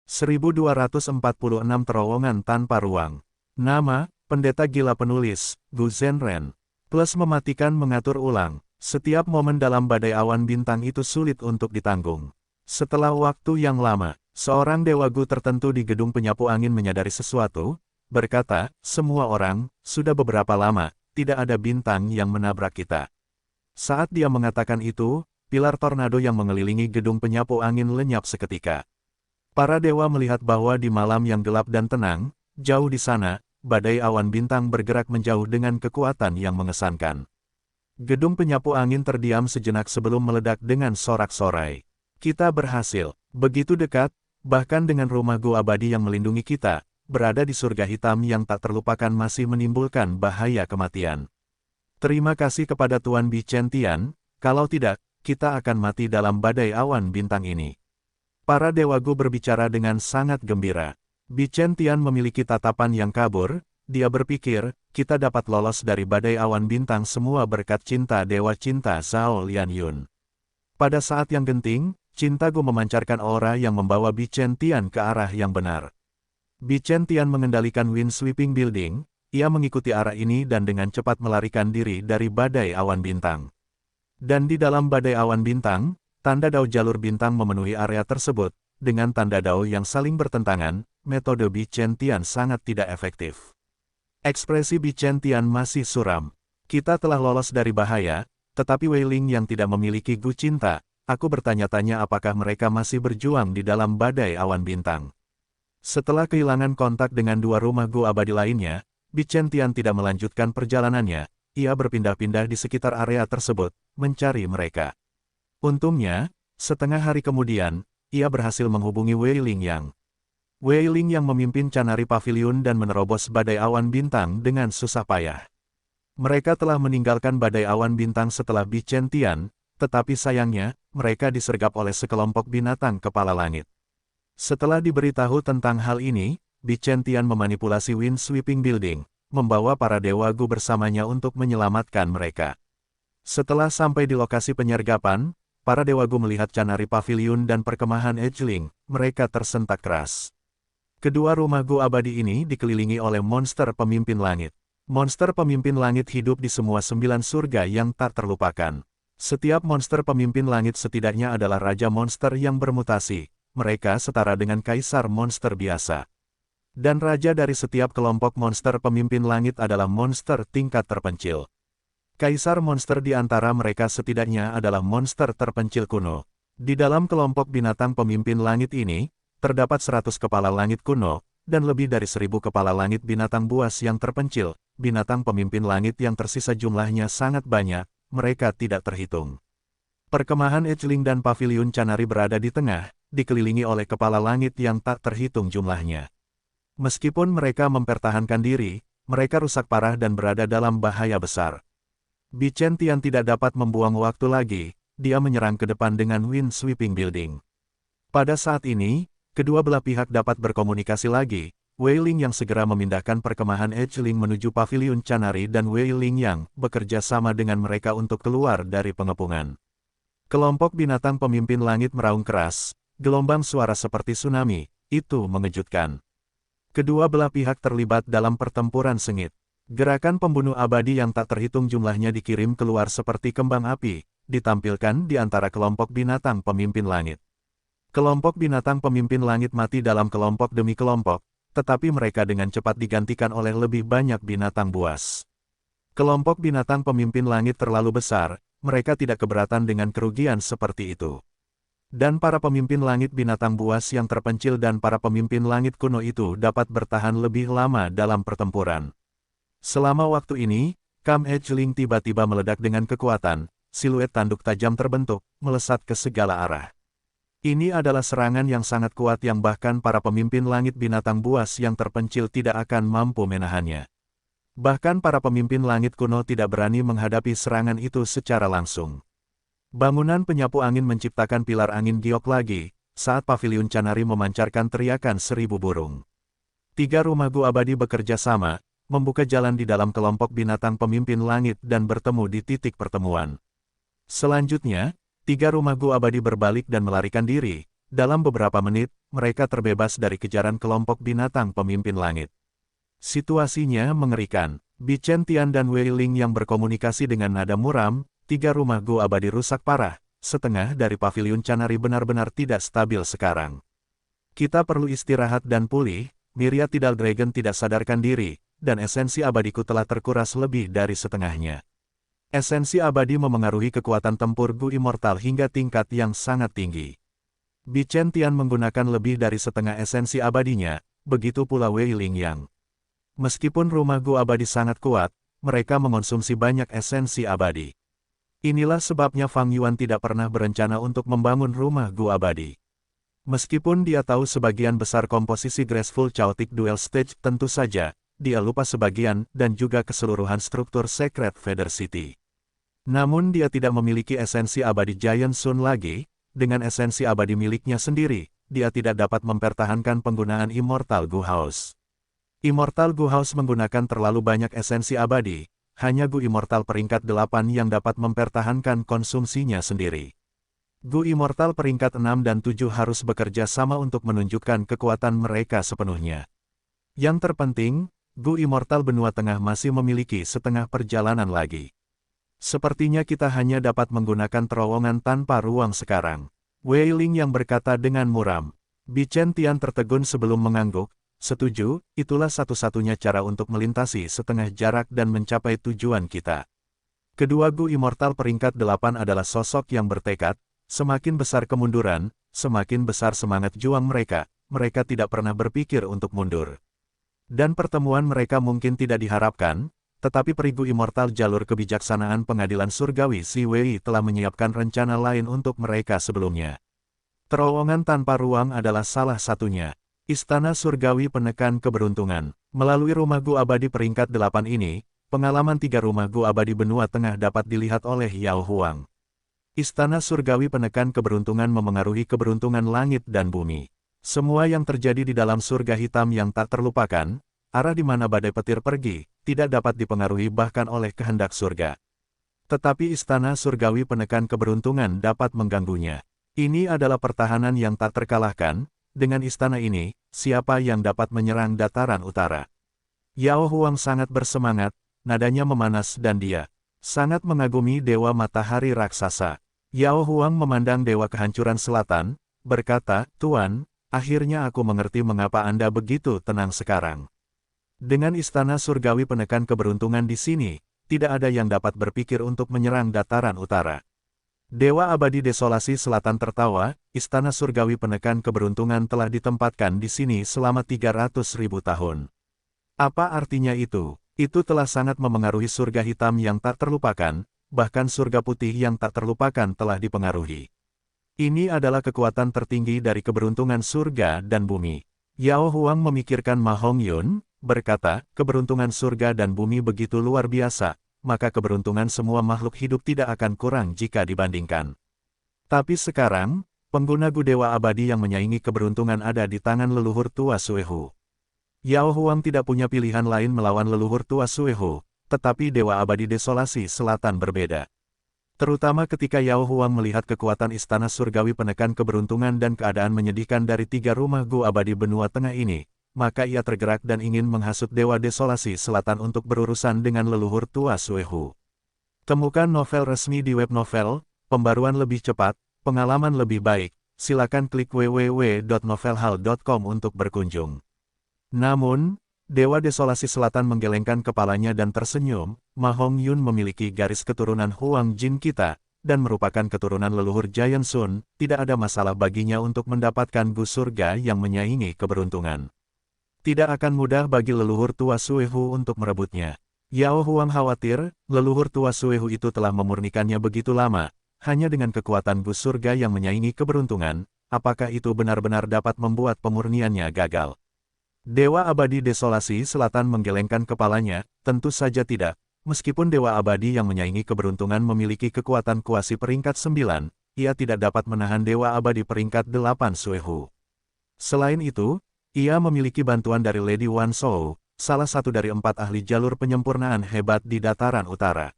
1246 Terowongan Tanpa Ruang. Nama, Pendeta Gila Penulis, Gu Zhenren. Plus mematikan mengatur ulang. Setiap momen dalam badai awan bintang itu sulit untuk ditanggung. Setelah waktu yang lama, seorang Dewa Gu tertentu di gedung penyapu angin menyadari sesuatu, berkata, semua orang, sudah beberapa lama, tidak ada bintang yang menabrak kita. Saat dia mengatakan itu, pilar tornado yang mengelilingi gedung penyapu angin lenyap seketika. Para dewa melihat bahwa di malam yang gelap dan tenang, jauh di sana, badai awan bintang bergerak menjauh dengan kekuatan yang mengesankan. Gedung penyapu angin terdiam sejenak sebelum meledak dengan sorak-sorai. Kita berhasil, begitu dekat, bahkan dengan rumah Gu abadi yang melindungi kita, berada di surga hitam yang tak terlupakan masih menimbulkan bahaya kematian. Terima kasih kepada Tuan Bichen Tian, kalau tidak, kita akan mati dalam badai awan bintang ini. Para Dewa Gu berbicara dengan sangat gembira. Bichen Tian memiliki tatapan yang kabur, dia berpikir, kita dapat lolos dari badai awan bintang semua berkat cinta Dewa Cinta Zhao Lianyun. Pada saat yang genting, Cinta Gu memancarkan aura yang membawa Bichen Tian ke arah yang benar. Bichen Tian mengendalikan Wind Sweeping Building, ia mengikuti arah ini dan dengan cepat melarikan diri dari badai awan bintang. Dan di dalam badai awan bintang, tanda dao jalur bintang memenuhi area tersebut, dengan tanda dao yang saling bertentangan, metode Bichen Tian sangat tidak efektif. Ekspresi Bichen Tian masih suram. Kita telah lolos dari bahaya, tetapi Wei Ling yang tidak memiliki Gu Cinta, aku bertanya-tanya apakah mereka masih berjuang di dalam badai awan bintang. Setelah kehilangan kontak dengan dua rumah Gu abadi lainnya, Bichen Tian tidak melanjutkan perjalanannya, ia berpindah-pindah di sekitar area tersebut, mencari mereka. Untungnya, setengah hari kemudian, ia berhasil menghubungi Wei Ling Yang. Wei Ling yang memimpin Canary Pavilion dan menerobos badai awan bintang dengan susah payah. Mereka telah meninggalkan badai awan bintang setelah Bichen Tian, tetapi sayangnya, mereka disergap oleh sekelompok binatang kepala langit. Setelah diberitahu tentang hal ini, Bichen Tian memanipulasi Wind Sweeping Building, membawa para Dewa Gu bersamanya untuk menyelamatkan mereka. Setelah sampai di lokasi penyergapan, para Dewa Gu melihat Canary Pavilion dan perkemahan Edgeling, mereka tersentak keras. Kedua rumah Gu abadi ini dikelilingi oleh monster pemimpin langit. Monster pemimpin langit hidup di semua 9 surga yang tak terlupakan. Setiap monster pemimpin langit setidaknya adalah raja monster yang bermutasi. Mereka setara dengan kaisar monster biasa. Dan raja dari setiap kelompok monster pemimpin langit adalah monster tingkat terpencil. Kaisar monster di antara mereka setidaknya adalah monster terpencil kuno. Di dalam kelompok binatang pemimpin langit ini, terdapat 100 kepala langit kuno, dan lebih dari 1000 kepala langit binatang buas yang terpencil. Binatang pemimpin langit yang tersisa jumlahnya sangat banyak, mereka tidak terhitung. Perkemahan Edgeling dan Pavilion Canary berada di tengah, dikelilingi oleh kepala langit yang tak terhitung jumlahnya. Meskipun mereka mempertahankan diri, mereka rusak parah dan berada dalam bahaya besar. Bichen Tian tidak dapat membuang waktu lagi, dia menyerang ke depan dengan Wind Sweeping Building. Pada saat ini, kedua belah pihak dapat berkomunikasi lagi. Wei Ling yang segera memindahkan perkemahan Edgeling menuju Pavilion Canary dan Wei Ling yang bekerja sama dengan mereka untuk keluar dari pengepungan. Kelompok binatang pemimpin langit meraung keras, gelombang suara seperti tsunami, itu mengejutkan. Kedua belah pihak terlibat dalam pertempuran sengit. Gerakan pembunuh abadi yang tak terhitung jumlahnya dikirim keluar seperti kembang api, ditampilkan di antara kelompok binatang pemimpin langit. Kelompok binatang pemimpin langit mati dalam kelompok demi kelompok, tetapi mereka dengan cepat digantikan oleh lebih banyak binatang buas. Kelompok binatang pemimpin langit terlalu besar, mereka tidak keberatan dengan kerugian seperti itu. Dan para pemimpin langit binatang buas yang terpencil dan para pemimpin langit kuno itu dapat bertahan lebih lama dalam pertempuran. Selama waktu ini, Kam Edgeling tiba-tiba meledak dengan kekuatan, siluet tanduk tajam terbentuk, melesat ke segala arah. Ini adalah serangan yang sangat kuat yang bahkan para pemimpin langit binatang buas yang terpencil tidak akan mampu menahannya. Bahkan para pemimpin langit kuno tidak berani menghadapi serangan itu secara langsung. Bangunan penyapu angin menciptakan pilar angin giok lagi, saat Pavilion Canary memancarkan teriakan 1000 burung. 3 rumah Gu abadi bekerja sama, membuka jalan di dalam kelompok binatang pemimpin langit dan bertemu di titik pertemuan. Selanjutnya, 3 rumah Gu abadi berbalik dan melarikan diri, Dalam beberapa menit, mereka terbebas dari kejaran kelompok binatang pemimpin langit. Situasinya mengerikan. Bichen Tian dan Wei Ling yang berkomunikasi dengan nada muram, 3 rumah gua abadi rusak parah, setengah dari paviliun Canari benar-benar tidak stabil sekarang. Kita perlu istirahat dan pulih, Myriad Tidal Dragon tidak sadarkan diri, dan esensi abadiku telah terkuras lebih dari setengahnya. Esensi abadi memengaruhi kekuatan tempur Gu Immortal hingga tingkat yang sangat tinggi. Bichen Tian menggunakan lebih dari setengah esensi abadinya, begitu pula Wei Ling Yang. Meskipun rumah Gu abadi sangat kuat, mereka mengonsumsi banyak esensi abadi. Inilah sebabnya Fang Yuan tidak pernah berencana untuk membangun rumah Gu abadi. Meskipun dia tahu sebagian besar komposisi Graceful Chaotic Duel Stage, tentu saja, dia lupa sebagian dan juga keseluruhan struktur Secret Feather City. Namun dia tidak memiliki esensi abadi Giant Sun lagi, dengan esensi abadi miliknya sendiri, dia tidak dapat mempertahankan penggunaan Immortal Gu House. Immortal Gu House menggunakan terlalu banyak esensi abadi, hanya Gu Immortal peringkat 8 yang dapat mempertahankan konsumsinya sendiri. Gu Immortal peringkat 6 dan 7 harus bekerja sama untuk menunjukkan kekuatan mereka sepenuhnya. Yang terpenting, Gu Immortal benua tengah masih memiliki setengah perjalanan lagi. Sepertinya kita hanya dapat menggunakan terowongan tanpa ruang sekarang. Wei Ling yang berkata dengan muram. Bichen Tian tertegun sebelum mengangguk. Setuju, itulah satu-satunya cara untuk melintasi setengah jarak dan mencapai tujuan kita. Kedua Gu Immortal peringkat 8 adalah sosok yang bertekad, semakin besar kemunduran, semakin besar semangat juang mereka, mereka tidak pernah berpikir untuk mundur. Dan pertemuan mereka mungkin tidak diharapkan, tetapi Perigu Immortal jalur kebijaksanaan pengadilan surgawi Si Wei telah menyiapkan rencana lain untuk mereka sebelumnya. Terowongan tanpa ruang adalah salah satunya. Istana Surgawi penekan keberuntungan. Melalui rumah Gu abadi peringkat 8 ini, pengalaman 3 rumah Gu abadi benua tengah dapat dilihat oleh Yao Huang. Istana Surgawi penekan keberuntungan memengaruhi keberuntungan langit dan bumi. Semua yang terjadi di dalam surga hitam yang tak terlupakan, arah di mana badai petir pergi, tidak dapat dipengaruhi bahkan oleh kehendak surga. Tetapi Istana Surgawi penekan keberuntungan dapat mengganggunya. Ini adalah pertahanan yang tak terkalahkan. Dengan istana ini, siapa yang dapat menyerang dataran utara? Yao Huang sangat bersemangat, nadanya memanas dan dia sangat mengagumi Dewa Matahari Raksasa. Yao Huang memandang Dewa Kehancuran Selatan, berkata, "Tuan, akhirnya aku mengerti mengapa Anda begitu tenang sekarang. Dengan Istana Surgawi penekan keberuntungan di sini, tidak ada yang dapat berpikir untuk menyerang dataran utara." Dewa Abadi Desolasi Selatan tertawa, Istana Surgawi penekan keberuntungan telah ditempatkan di sini selama 300.000 tahun. Apa artinya itu? Itu telah sangat memengaruhi surga hitam yang tak terlupakan, bahkan surga putih yang tak terlupakan telah dipengaruhi. Ini adalah kekuatan tertinggi dari keberuntungan surga dan bumi. Yao Huang memikirkan Ma Hongyun, berkata, keberuntungan surga dan bumi begitu luar biasa, maka keberuntungan semua makhluk hidup tidak akan kurang jika dibandingkan. Tapi sekarang, pengguna Gu Dewa Abadi yang menyaingi keberuntungan ada di tangan leluhur tua Suehu. Yao Huang tidak punya pilihan lain melawan leluhur tua Suehu, tetapi Dewa Abadi Desolasi Selatan berbeda. Terutama ketika Yao Huang melihat kekuatan Istana Surgawi penekan keberuntungan dan keadaan menyedihkan dari 3 rumah Gu Abadi benua tengah ini, maka ia tergerak dan ingin menghasut Dewa Desolasi Selatan untuk berurusan dengan leluhur tua Suehu. Temukan novel resmi di web novel, pembaruan lebih cepat, pengalaman lebih baik, silakan klik www.novelhal.com untuk berkunjung. Namun, Dewa Desolasi Selatan menggelengkan kepalanya dan tersenyum, Ma Hongyun memiliki garis keturunan Huang Jin kita, dan merupakan keturunan leluhur Giant Sun, tidak ada masalah baginya untuk mendapatkan Gu Surga yang menyaingi keberuntungan. Tidak akan mudah bagi leluhur tua Suehu untuk merebutnya. Yao Huang khawatir, leluhur tua Suehu itu telah memurnikannya begitu lama, hanya dengan kekuatan Gu Surga yang menyaingi keberuntungan, apakah itu benar-benar dapat membuat pemurniannya gagal? Dewa Abadi Desolasi Selatan menggelengkan kepalanya, tentu saja tidak, meskipun Dewa Abadi yang menyaingi keberuntungan memiliki kekuatan kuasi peringkat 9, ia tidak dapat menahan Dewa Abadi peringkat 8 Suehu. Selain itu, ia memiliki bantuan dari Lady Wan Shou, salah satu dari 4 ahli jalur penyempurnaan hebat di dataran utara.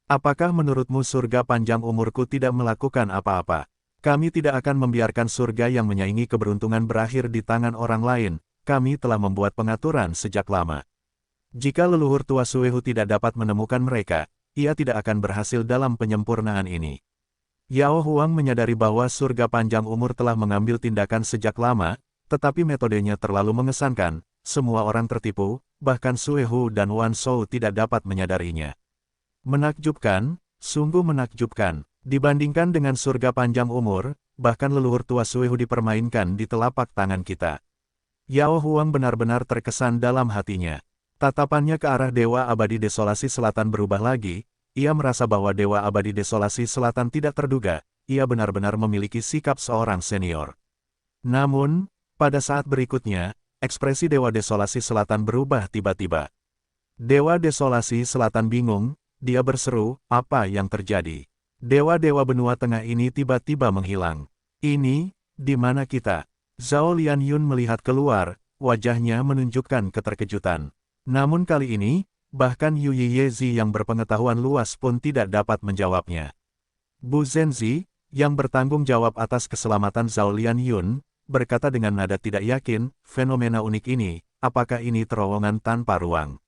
Apakah menurutmu surga panjang umurku tidak melakukan apa-apa? Kami tidak akan membiarkan surga yang menyaingi keberuntungan berakhir di tangan orang lain, kami telah membuat pengaturan sejak lama. Jika leluhur tua Suehu tidak dapat menemukan mereka, ia tidak akan berhasil dalam penyempurnaan ini. Yao Huang menyadari bahwa surga panjang umur telah mengambil tindakan sejak lama, tetapi metodenya terlalu mengesankan, semua orang tertipu, bahkan Suehu dan Wan Shou tidak dapat menyadarinya. Menakjubkan, sungguh menakjubkan. Dibandingkan dengan surga panjang umur, bahkan leluhur tua Suehu dipermainkan di telapak tangan kita. Yao Huang benar-benar terkesan dalam hatinya. Tatapannya ke arah Dewa Abadi Desolasi Selatan berubah lagi, ia merasa bahwa Dewa Abadi Desolasi Selatan tidak terduga, ia benar-benar memiliki sikap seorang senior. Namun, pada saat berikutnya, ekspresi Dewa Desolasi Selatan berubah tiba-tiba. Dewa Desolasi Selatan bingung, dia berseru, apa yang terjadi? Dewa-dewa benua tengah ini tiba-tiba menghilang. Ini, di mana kita? Zhao Lianyun melihat keluar, wajahnya menunjukkan keterkejutan. Namun kali ini, bahkan Yu Yiyezi yang berpengetahuan luas pun tidak dapat menjawabnya. Bu Zhenzi, yang bertanggung jawab atas keselamatan Zhao Lianyun, berkata dengan nada tidak yakin, fenomena unik ini, apakah ini terowongan tanpa ruang?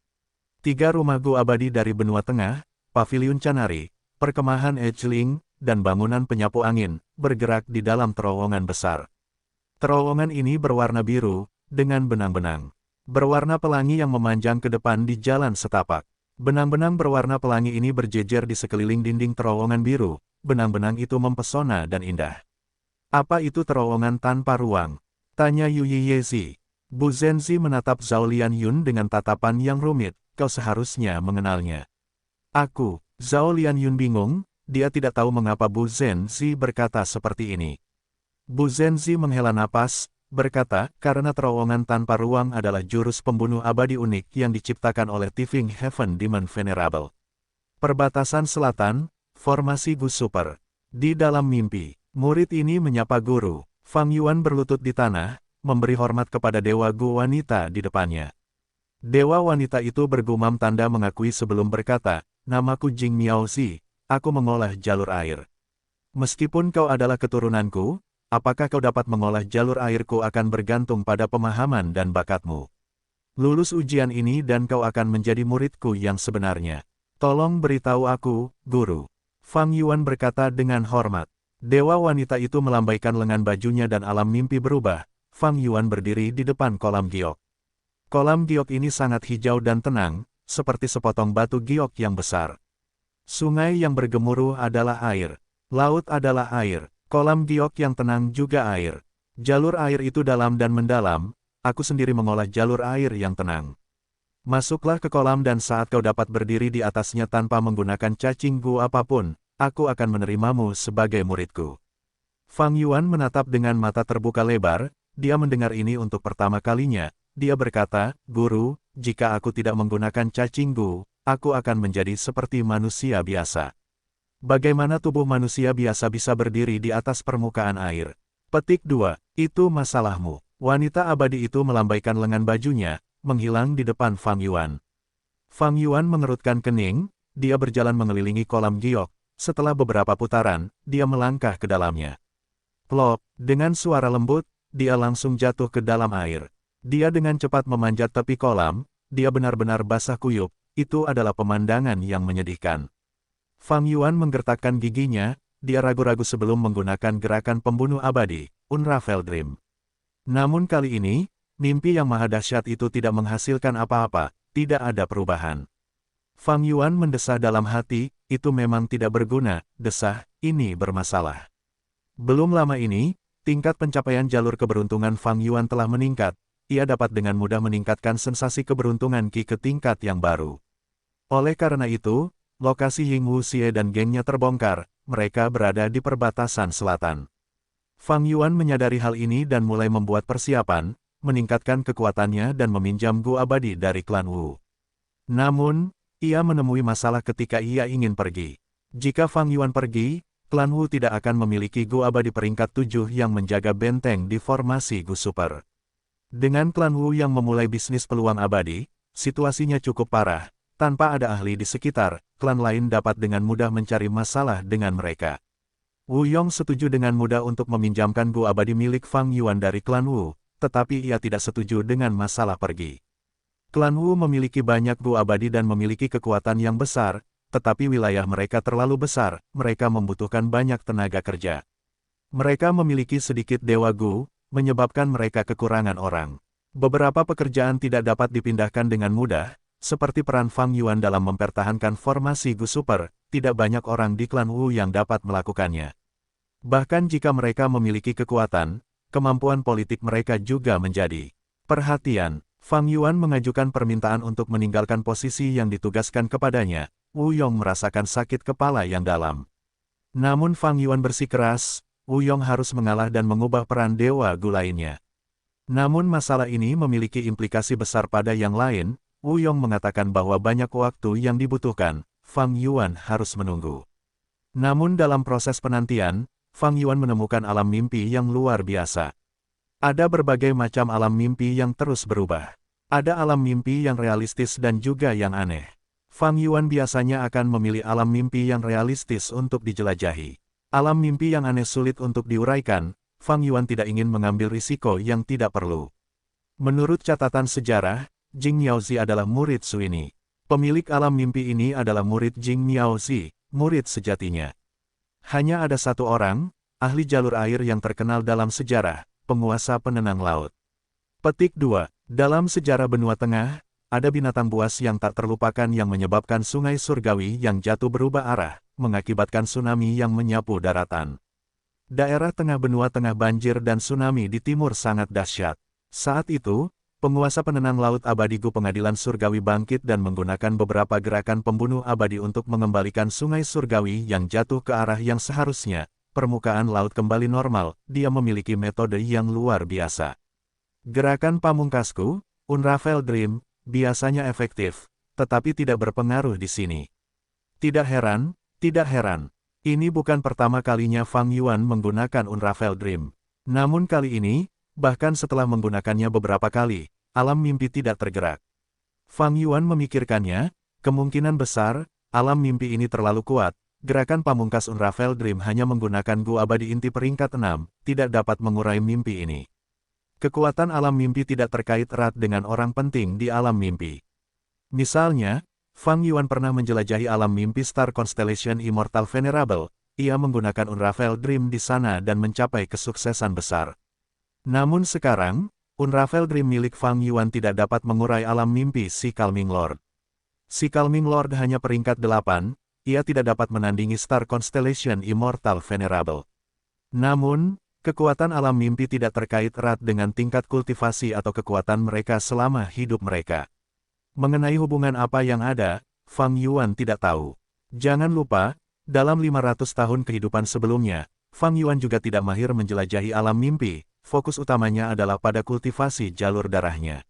3 rumah gua abadi dari benua tengah, Paviliun Canari, perkemahan Ejling, dan bangunan penyapu angin, bergerak di dalam terowongan besar. Terowongan ini berwarna biru, dengan benang-benang. Berwarna pelangi yang memanjang ke depan di jalan setapak. Benang-benang berwarna pelangi ini berjejer di sekeliling dinding terowongan biru, benang-benang itu mempesona dan indah. Apa itu terowongan tanpa ruang? Tanya Yu Yiyezi. Bu Zhenzi menatap Zhao Lianyun dengan tatapan yang rumit, kau seharusnya mengenalnya. Aku. Zhao Lianyun bingung, dia tidak tahu mengapa Bu Zhenzi berkata seperti ini. Bu Zhenzi menghela napas, berkata, karena terowongan tanpa ruang adalah jurus pembunuh abadi unik yang diciptakan oleh Tifing Heaven Demon Venerable. Perbatasan Selatan, formasi Gu Super. Di dalam mimpi, murid ini menyapa guru. Fang Yuan berlutut di tanah, memberi hormat kepada Dewa Gu wanita di depannya. Dewa wanita itu bergumam tanda mengakui sebelum berkata, namaku Jing Miaozi, aku mengolah jalur air. Meskipun kau adalah keturunanku, apakah kau dapat mengolah jalur airku akan bergantung pada pemahaman dan bakatmu. Lulus ujian ini dan kau akan menjadi muridku yang sebenarnya. Tolong beritahu aku, guru. Fang Yuan berkata dengan hormat. Dewa wanita itu melambaikan lengan bajunya dan alam mimpi berubah. Fang Yuan berdiri di depan kolam giok. Kolam giok ini sangat hijau dan tenang, seperti sepotong batu giok yang besar. Sungai yang bergemuruh adalah air. Laut adalah air. Kolam giok yang tenang juga air. Jalur air itu dalam dan mendalam, aku sendiri mengolah jalur air yang tenang. Masuklah ke kolam dan saat kau dapat berdiri di atasnya tanpa menggunakan cacing gu apapun, aku akan menerimamu sebagai muridku. Fang Yuan menatap dengan mata terbuka lebar, dia mendengar ini untuk pertama kalinya. Dia berkata, guru, jika aku tidak menggunakan cacing gu, aku akan menjadi seperti manusia biasa. Bagaimana tubuh manusia biasa bisa berdiri di atas permukaan air? Petik 2. Itu masalahmu. Wanita abadi itu melambaikan lengan bajunya, menghilang di depan Fang Yuan. Fang Yuan mengerutkan kening, dia berjalan mengelilingi kolam giok. Setelah beberapa putaran, dia melangkah ke dalamnya. Plop, dengan suara lembut, dia langsung jatuh ke dalam air. Dia dengan cepat memanjat tepi kolam, dia benar-benar basah kuyup, itu adalah pemandangan yang menyedihkan. Fang Yuan menggertakkan giginya, dia ragu-ragu sebelum menggunakan gerakan pembunuh abadi, Unravel Dream. Namun kali ini, mimpi yang maha dahsyat itu tidak menghasilkan apa-apa, tidak ada perubahan. Fang Yuan mendesah dalam hati, itu memang tidak berguna, desah, ini bermasalah. Belum lama ini, tingkat pencapaian jalur keberuntungan Fang Yuan telah meningkat, ia dapat dengan mudah meningkatkan sensasi keberuntungan Qi ke tingkat yang baru. Oleh karena itu, lokasi Ying Wuxie dan gengnya terbongkar, mereka berada di perbatasan selatan. Fang Yuan menyadari hal ini dan mulai membuat persiapan, meningkatkan kekuatannya dan meminjam Gu abadi dari klan Wu. Namun, ia menemui masalah ketika ia ingin pergi. Jika Fang Yuan pergi, klan Wu tidak akan memiliki Gu abadi peringkat 7 yang menjaga benteng di formasi Gu Super. Dengan klan Wu yang memulai bisnis peluang abadi, situasinya cukup parah. Tanpa ada ahli di sekitar, klan lain dapat dengan mudah mencari masalah dengan mereka. Wu Yong setuju dengan mudah untuk meminjamkan Gu abadi milik Fang Yuan dari klan Wu, tetapi ia tidak setuju dengan masalah pergi. Klan Wu memiliki banyak Gu abadi dan memiliki kekuatan yang besar, tetapi wilayah mereka terlalu besar, mereka membutuhkan banyak tenaga kerja. Mereka memiliki sedikit dewa Gu, menyebabkan mereka kekurangan orang. Beberapa pekerjaan tidak dapat dipindahkan dengan mudah, seperti peran Fang Yuan dalam mempertahankan formasi Gu Super, tidak banyak orang di klan Wu yang dapat melakukannya. Bahkan jika mereka memiliki kekuatan, kemampuan politik mereka juga menjadi perhatian. Fang Yuan mengajukan permintaan untuk meninggalkan posisi yang ditugaskan kepadanya. Wu Yong merasakan sakit kepala yang dalam. Namun Fang Yuan bersikeras, Wu Yong harus mengalah dan mengubah peran dewa Gu lainnya. Namun masalah ini memiliki implikasi besar pada yang lain. Wu Yong mengatakan bahwa banyak waktu yang dibutuhkan, Fang Yuan harus menunggu. Namun dalam proses penantian, Fang Yuan menemukan alam mimpi yang luar biasa. Ada berbagai macam alam mimpi yang terus berubah. Ada alam mimpi yang realistis dan juga yang aneh. Fang Yuan biasanya akan memilih alam mimpi yang realistis untuk dijelajahi. Alam mimpi yang aneh sulit untuk diuraikan, Fang Yuan tidak ingin mengambil risiko yang tidak perlu. Menurut catatan sejarah, Jing Miaozi adalah murid Suini. Pemilik alam mimpi ini adalah murid Jing Miaozi, murid sejatinya. Hanya ada satu orang, ahli jalur air yang terkenal dalam sejarah, penguasa penenang laut. Petik 2. Dalam sejarah benua tengah, ada binatang buas yang tak terlupakan yang menyebabkan sungai surgawi yang jatuh berubah arah, mengakibatkan tsunami yang menyapu daratan. Daerah tengah benua tengah banjir dan tsunami di timur sangat dahsyat. Saat itu, penguasa penenang laut abadi Gu Pengadilan Surgawi bangkit dan menggunakan beberapa gerakan pembunuh abadi untuk mengembalikan sungai surgawi yang jatuh ke arah yang seharusnya. Permukaan laut kembali normal, dia memiliki metode yang luar biasa. Gerakan pamungkasku, Unravel Dream, biasanya efektif, tetapi tidak berpengaruh di sini. Tidak heran, ini bukan pertama kalinya Fang Yuan menggunakan Unravel Dream. Namun kali ini, bahkan setelah menggunakannya beberapa kali, alam mimpi tidak tergerak. Fang Yuan memikirkannya, kemungkinan besar, alam mimpi ini terlalu kuat. Gerakan pamungkas Unravel Dream hanya menggunakan Gu abadi inti peringkat 6, tidak dapat mengurai mimpi ini. Kekuatan alam mimpi tidak terkait erat dengan orang penting di alam mimpi. Misalnya, Fang Yuan pernah menjelajahi alam mimpi Star Constellation Immortal Venerable, ia menggunakan Unravel Dream di sana dan mencapai kesuksesan besar. Namun sekarang, Unravel Dream milik Fang Yuan tidak dapat mengurai alam mimpi si Calming Lord. Si Calming Lord hanya peringkat 8, ia tidak dapat menandingi Star Constellation Immortal Venerable. Namun, kekuatan alam mimpi tidak terkait erat dengan tingkat kultivasi atau kekuatan mereka selama hidup mereka. Mengenai hubungan apa yang ada, Fang Yuan tidak tahu. Jangan lupa, dalam 500 tahun kehidupan sebelumnya, Fang Yuan juga tidak mahir menjelajahi alam mimpi. Fokus utamanya adalah pada kultivasi jalur darahnya.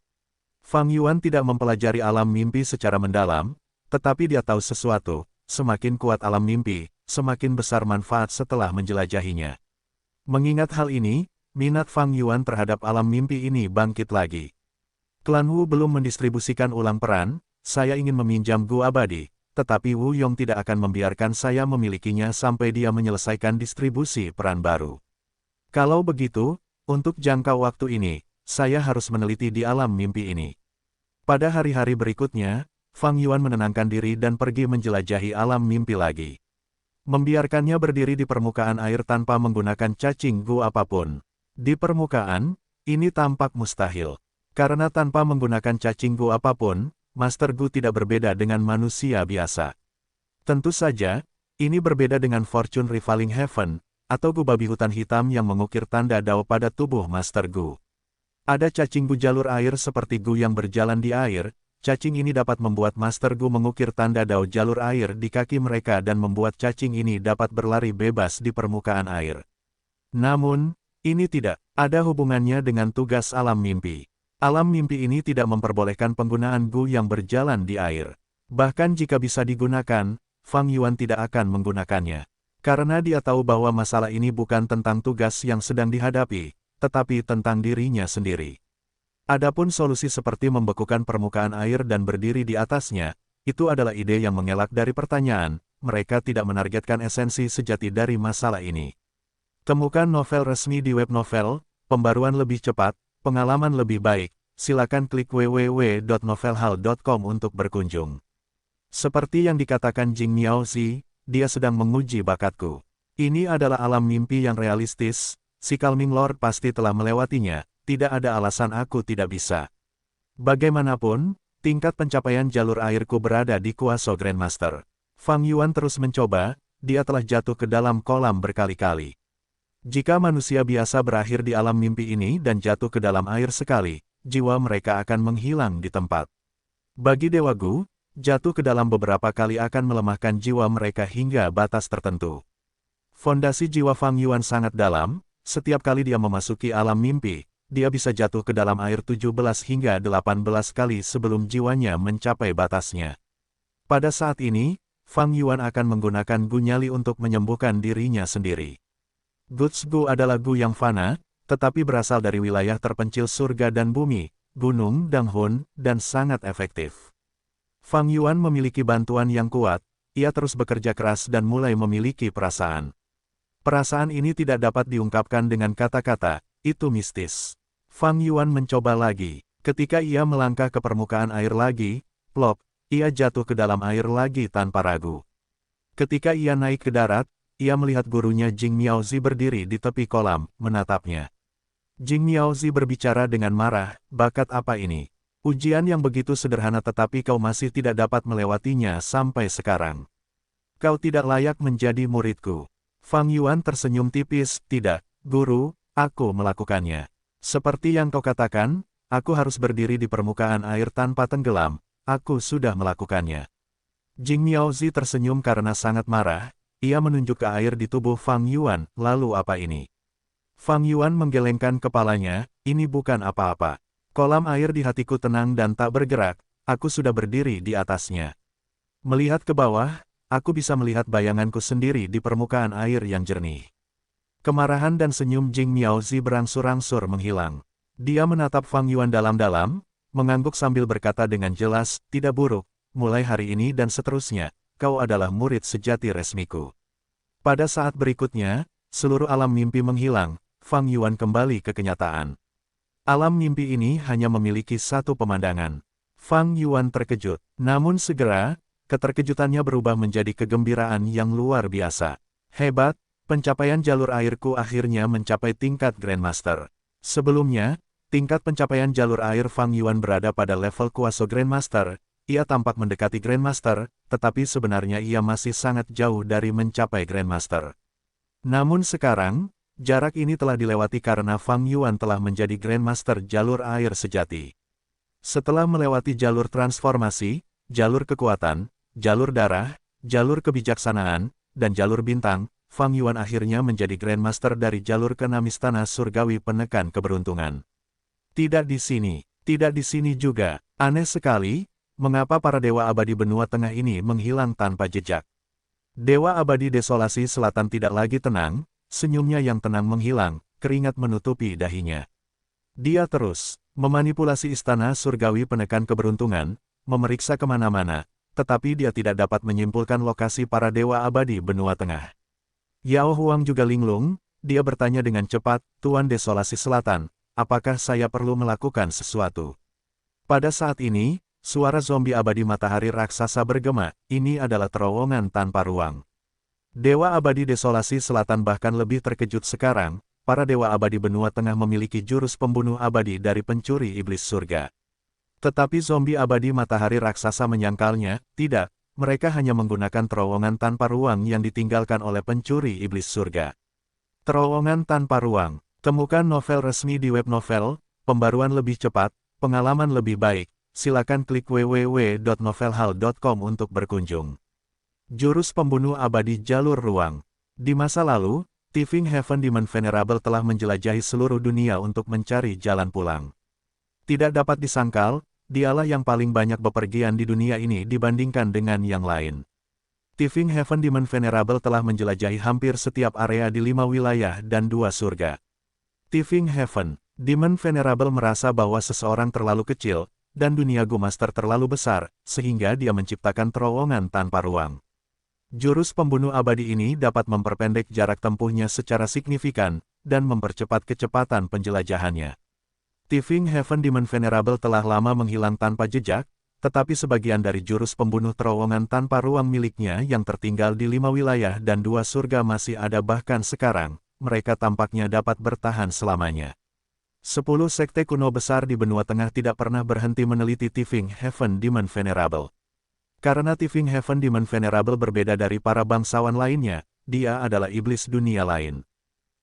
Fang Yuan tidak mempelajari alam mimpi secara mendalam, tetapi dia tahu sesuatu, semakin kuat alam mimpi, semakin besar manfaat setelah menjelajahinya. Mengingat hal ini, minat Fang Yuan terhadap alam mimpi ini bangkit lagi. Klan Wu belum mendistribusikan ulang peran, saya ingin meminjam Gu abadi, tetapi Wu Yong tidak akan membiarkan saya memilikinya sampai dia menyelesaikan distribusi peran baru. Kalau begitu, untuk jangka waktu ini, saya harus meneliti di alam mimpi ini. Pada hari-hari berikutnya, Fang Yuan menenangkan diri dan pergi menjelajahi alam mimpi lagi. Membiarkannya berdiri di permukaan air tanpa menggunakan cacing Gu apapun. Di permukaan, ini tampak mustahil. Karena tanpa menggunakan cacing Gu apapun, Master Gu tidak berbeda dengan manusia biasa. Tentu saja, ini berbeda dengan Fortune Rivaling Heaven, atau Gu babi hutan hitam yang mengukir tanda Dao pada tubuh Master Gu. Ada cacing Gu jalur air seperti Gu yang berjalan di air, cacing ini dapat membuat Master Gu mengukir tanda Dao jalur air di kaki mereka dan membuat cacing ini dapat berlari bebas di permukaan air. Namun, ini tidak ada hubungannya dengan tugas alam mimpi. Alam mimpi ini tidak memperbolehkan penggunaan Gu yang berjalan di air. Bahkan jika bisa digunakan, Fang Yuan tidak akan menggunakannya. Karena dia tahu bahwa masalah ini bukan tentang tugas yang sedang dihadapi, tetapi tentang dirinya sendiri. Adapun solusi seperti membekukan permukaan air dan berdiri di atasnya, itu adalah ide yang mengelak dari pertanyaan, mereka tidak menargetkan esensi sejati dari masalah ini. Temukan novel resmi di web novel, pembaruan lebih cepat, pengalaman lebih baik. Silakan klik www.novelhall.com untuk berkunjung. Seperti yang dikatakan Jing Miaozi, dia sedang menguji bakatku. Ini adalah alam mimpi yang realistis, si Calming Lord pasti telah melewatinya, tidak ada alasan aku tidak bisa. Bagaimanapun, tingkat pencapaian jalur airku berada di kuasa Grandmaster. Fang Yuan terus mencoba, dia telah jatuh ke dalam kolam berkali-kali. Jika manusia biasa berakhir di alam mimpi ini dan jatuh ke dalam air sekali, jiwa mereka akan menghilang di tempat. Bagi Dewa Gu, jatuh ke dalam beberapa kali akan melemahkan jiwa mereka hingga batas tertentu. Fondasi jiwa Fang Yuan sangat dalam, setiap kali dia memasuki alam mimpi, dia bisa jatuh ke dalam air 17 hingga 18 kali sebelum jiwanya mencapai batasnya. Pada saat ini, Fang Yuan akan menggunakan Gu Nyali untuk menyembuhkan dirinya sendiri. Guts Gu adalah Gu yang fana, tetapi berasal dari wilayah terpencil surga dan bumi, gunung Danghun, dan sangat efektif. Fang Yuan memiliki bantuan yang kuat, ia terus bekerja keras dan mulai memiliki perasaan. Perasaan ini tidak dapat diungkapkan dengan kata-kata, itu mistis. Fang Yuan mencoba lagi, ketika ia melangkah ke permukaan air lagi, plop, ia jatuh ke dalam air lagi tanpa ragu. Ketika ia naik ke darat, ia melihat gurunya Jing Miaozi berdiri di tepi kolam, menatapnya. Jing Miaozi berbicara dengan marah, bakat apa ini? Ujian yang begitu sederhana tetapi kau masih tidak dapat melewatinya sampai sekarang. Kau tidak layak menjadi muridku. Fang Yuan tersenyum tipis, tidak, guru, aku melakukannya. Seperti yang kau katakan, aku harus berdiri di permukaan air tanpa tenggelam, aku sudah melakukannya. Jing Miaozi tersenyum karena sangat marah, ia menunjuk ke air di tubuh Fang Yuan, lalu apa ini? Fang Yuan menggelengkan kepalanya, ini bukan apa-apa. Kolam air di hatiku tenang dan tak bergerak, aku sudah berdiri di atasnya. Melihat ke bawah, aku bisa melihat bayanganku sendiri di permukaan air yang jernih. Kemarahan dan senyum Jing Miaozi berangsur-angsur menghilang. Dia menatap Fang Yuan dalam-dalam, mengangguk sambil berkata dengan jelas, tidak buruk, mulai hari ini dan seterusnya, kau adalah murid sejati resmiku. Pada saat berikutnya, seluruh alam mimpi menghilang, Fang Yuan kembali ke kenyataan. Alam mimpi ini hanya memiliki satu pemandangan. Fang Yuan terkejut, namun segera, keterkejutannya berubah menjadi kegembiraan yang luar biasa. Hebat, pencapaian jalur airku akhirnya mencapai tingkat Grandmaster. Sebelumnya, tingkat pencapaian jalur air Fang Yuan berada pada level kuasa Grandmaster. Ia tampak mendekati Grandmaster, tetapi sebenarnya ia masih sangat jauh dari mencapai Grandmaster. Namun sekarang, jarak ini telah dilewati karena Fang Yuan telah menjadi Grandmaster jalur air sejati. Setelah melewati jalur transformasi, jalur kekuatan, jalur darah, jalur kebijaksanaan, dan jalur bintang, Fang Yuan akhirnya menjadi Grandmaster dari jalur ke-6 istana surgawi penekan keberuntungan. Tidak di sini juga, aneh sekali. Mengapa para dewa abadi benua tengah ini menghilang tanpa jejak? Dewa abadi desolasi selatan tidak lagi tenang, senyumnya yang tenang menghilang, keringat menutupi dahinya. Dia terus memanipulasi istana surgawi penekan keberuntungan, memeriksa kemana-mana, tetapi dia tidak dapat menyimpulkan lokasi para dewa abadi benua tengah. Yao Huang juga linglung, dia bertanya dengan cepat, Tuan Desolasi Selatan, apakah saya perlu melakukan sesuatu? Pada saat ini, suara zombie abadi matahari raksasa bergema, ini adalah terowongan tanpa ruang. Dewa abadi desolasi selatan bahkan lebih terkejut sekarang, para dewa abadi benua tengah memiliki jurus pembunuh abadi dari pencuri iblis surga. Tetapi zombie abadi matahari raksasa menyangkalnya, tidak, mereka hanya menggunakan terowongan tanpa ruang yang ditinggalkan oleh pencuri iblis surga. Terowongan tanpa ruang, temukan novel resmi di web novel, pembaruan lebih cepat, pengalaman lebih baik. Silakan klik www.novelhall.com untuk berkunjung. Jurus pembunuh abadi jalur ruang. Di masa lalu, Tifing Heaven Demon Venerable telah menjelajahi seluruh dunia untuk mencari jalan pulang. Tidak dapat disangkal, dialah yang paling banyak bepergian di dunia ini dibandingkan dengan yang lain. Tifing Heaven Demon Venerable telah menjelajahi hampir setiap area di 5 wilayah dan 2 surga. Tifing Heaven Demon Venerable merasa bahwa seseorang terlalu kecil, dan dunia Gu Master terlalu besar, sehingga dia menciptakan terowongan tanpa ruang. Jurus pembunuh abadi ini dapat memperpendek jarak tempuhnya secara signifikan, dan mempercepat kecepatan penjelajahannya. Thieving Heaven Demon Venerable telah lama menghilang tanpa jejak, tetapi sebagian dari jurus pembunuh terowongan tanpa ruang miliknya yang tertinggal di 5 wilayah dan 2 surga masih ada bahkan sekarang, mereka tampaknya dapat bertahan selamanya. 10 sekte kuno besar di benua tengah tidak pernah berhenti meneliti Thieving Heaven Demon Venerable. Karena Thieving Heaven Demon Venerable berbeda dari para bangsawan lainnya, dia adalah iblis dunia lain.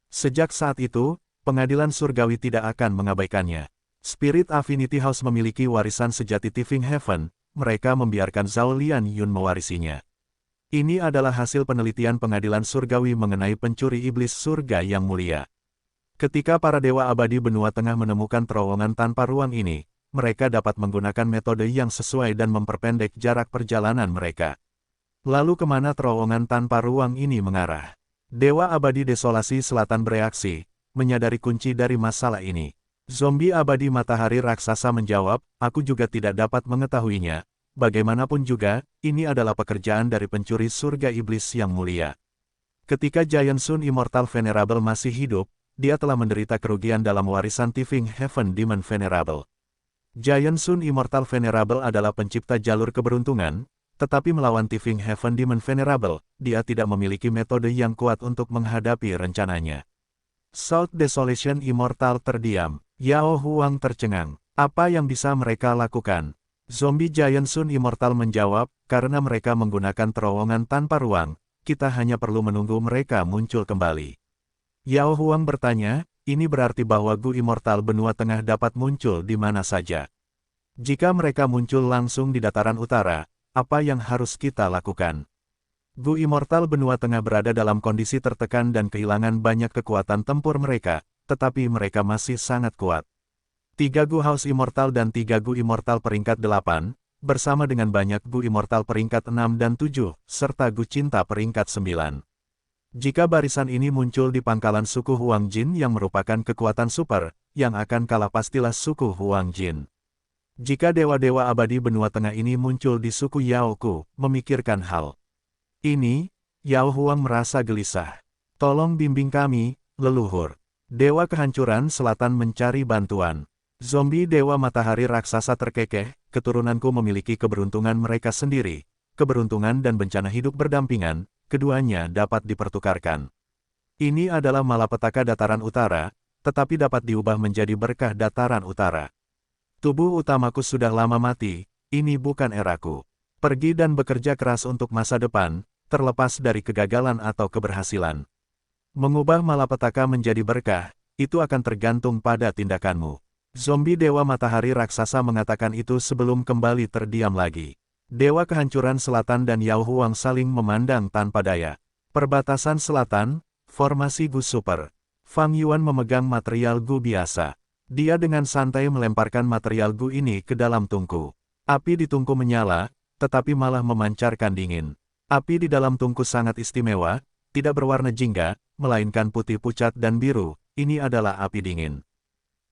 Sejak saat itu, pengadilan surgawi tidak akan mengabaikannya. Spirit Affinity House memiliki warisan sejati Thieving Heaven, mereka membiarkan Zhao Lian Yun mewarisinya. Ini adalah hasil penelitian pengadilan surgawi mengenai pencuri iblis surga yang mulia. Ketika para dewa abadi benua tengah menemukan terowongan tanpa ruang ini, mereka dapat menggunakan metode yang sesuai dan memperpendek jarak perjalanan mereka. Lalu kemana terowongan tanpa ruang ini mengarah? Dewa abadi desolasi selatan bereaksi, menyadari kunci dari masalah ini. Zombie abadi matahari raksasa menjawab, aku juga tidak dapat mengetahuinya. Bagaimanapun juga, ini adalah pekerjaan dari pencuri surga iblis yang mulia. Ketika Giant Sun Immortal Venerable masih hidup, dia telah menderita kerugian dalam warisan Thieving Heaven Demon Venerable. Giant Sun Immortal Venerable adalah pencipta jalur keberuntungan, tetapi melawan Thieving Heaven Demon Venerable, dia tidak memiliki metode yang kuat untuk menghadapi rencananya. South Desolation Immortal terdiam, Yao Huang tercengang. Apa yang bisa mereka lakukan? Zombie Giant Sun Immortal menjawab, karena mereka menggunakan terowongan tanpa ruang, kita hanya perlu menunggu mereka muncul kembali. Yao Huang bertanya, ini berarti bahwa Gu Immortal benua tengah dapat muncul di mana saja. Jika mereka muncul langsung di dataran utara, apa yang harus kita lakukan? Gu Immortal benua tengah berada dalam kondisi tertekan dan kehilangan banyak kekuatan tempur mereka, tetapi mereka masih sangat kuat. 3 Gu House Immortal dan 3 Gu Immortal peringkat 8, bersama dengan banyak Gu Immortal peringkat 6 dan 7, serta Gu Cinta peringkat 9. Jika barisan ini muncul di pangkalan suku Huang Jin yang merupakan kekuatan super, yang akan kalah pastilah suku Huang Jin. Jika dewa-dewa abadi benua tengah ini muncul di suku Yao Ku, memikirkan hal ini, Yao Huang merasa gelisah. Tolong bimbing kami, leluhur. Dewa kehancuran selatan mencari bantuan. Zombie dewa matahari raksasa terkekeh, keturunanku memiliki keberuntungan mereka sendiri. Keberuntungan dan bencana hidup berdampingan, keduanya dapat dipertukarkan. Ini adalah malapetaka dataran utara, tetapi dapat diubah menjadi berkah dataran utara. Tubuh utamaku sudah lama mati, ini bukan eraku. Pergi dan bekerja keras untuk masa depan, terlepas dari kegagalan atau keberhasilan. Mengubah malapetaka menjadi berkah, itu akan tergantung pada tindakanmu. Zombie dewa matahari raksasa mengatakan itu sebelum kembali terdiam lagi. Dewa kehancuran selatan dan Yao Huang saling memandang tanpa daya. Perbatasan selatan, formasi Gu Super. Fang Yuan memegang material Gu biasa. Dia dengan santai melemparkan material Gu ini ke dalam tungku. Api di tungku menyala, tetapi malah memancarkan dingin. Api di dalam tungku sangat istimewa, tidak berwarna jingga, melainkan putih pucat dan biru. Ini adalah api dingin.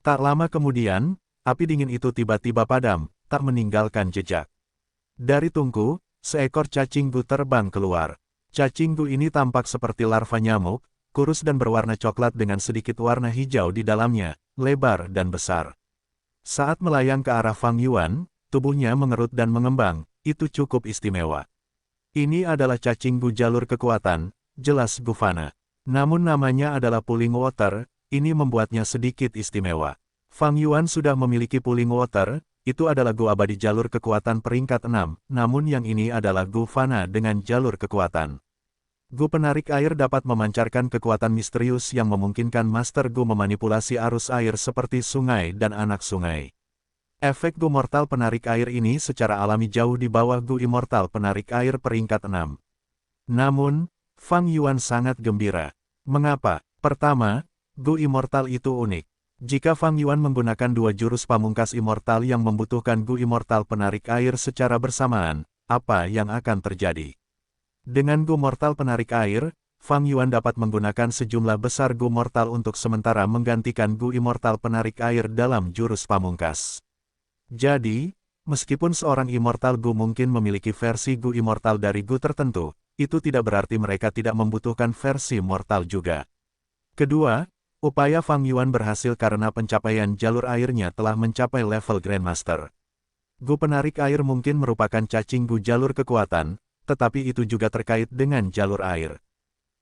Tak lama kemudian, api dingin itu tiba-tiba padam, tak meninggalkan jejak. Dari tungku, seekor cacing Gu terbang keluar. Cacing Gu ini tampak seperti larva nyamuk, kurus dan berwarna coklat dengan sedikit warna hijau di dalamnya, lebar dan besar. Saat melayang ke arah Fang Yuan, tubuhnya mengerut dan mengembang, itu cukup istimewa. Ini adalah cacing Gu jalur kekuatan, jelas Gu Fana. Namun namanya adalah Pulling Water, ini membuatnya sedikit istimewa. Fang Yuan sudah memiliki Pulling Water, itu adalah Gu abadi jalur kekuatan peringkat 6, namun yang ini adalah Gu Fana dengan jalur kekuatan. Gu penarik air dapat memancarkan kekuatan misterius yang memungkinkan Master Gu memanipulasi arus air seperti sungai dan anak sungai. Efek Gu Mortal penarik air ini secara alami jauh di bawah Gu Immortal penarik air peringkat 6. Namun, Fang Yuan sangat gembira. Mengapa? Pertama, Gu Immortal itu unik. Jika Fang Yuan menggunakan 2 jurus pamungkas Immortal yang membutuhkan Gu Immortal penarik air secara bersamaan, apa yang akan terjadi? Dengan Gu Mortal penarik air, Fang Yuan dapat menggunakan sejumlah besar Gu Mortal untuk sementara menggantikan Gu Immortal penarik air dalam jurus pamungkas. Jadi, meskipun seorang Immortal Gu mungkin memiliki versi Gu Immortal dari Gu tertentu, itu tidak berarti mereka tidak membutuhkan versi mortal juga. Kedua, upaya Fang Yuan berhasil karena pencapaian jalur airnya telah mencapai level Grandmaster. Gu penarik air mungkin merupakan cacing gu jalur kekuatan, tetapi itu juga terkait dengan jalur air.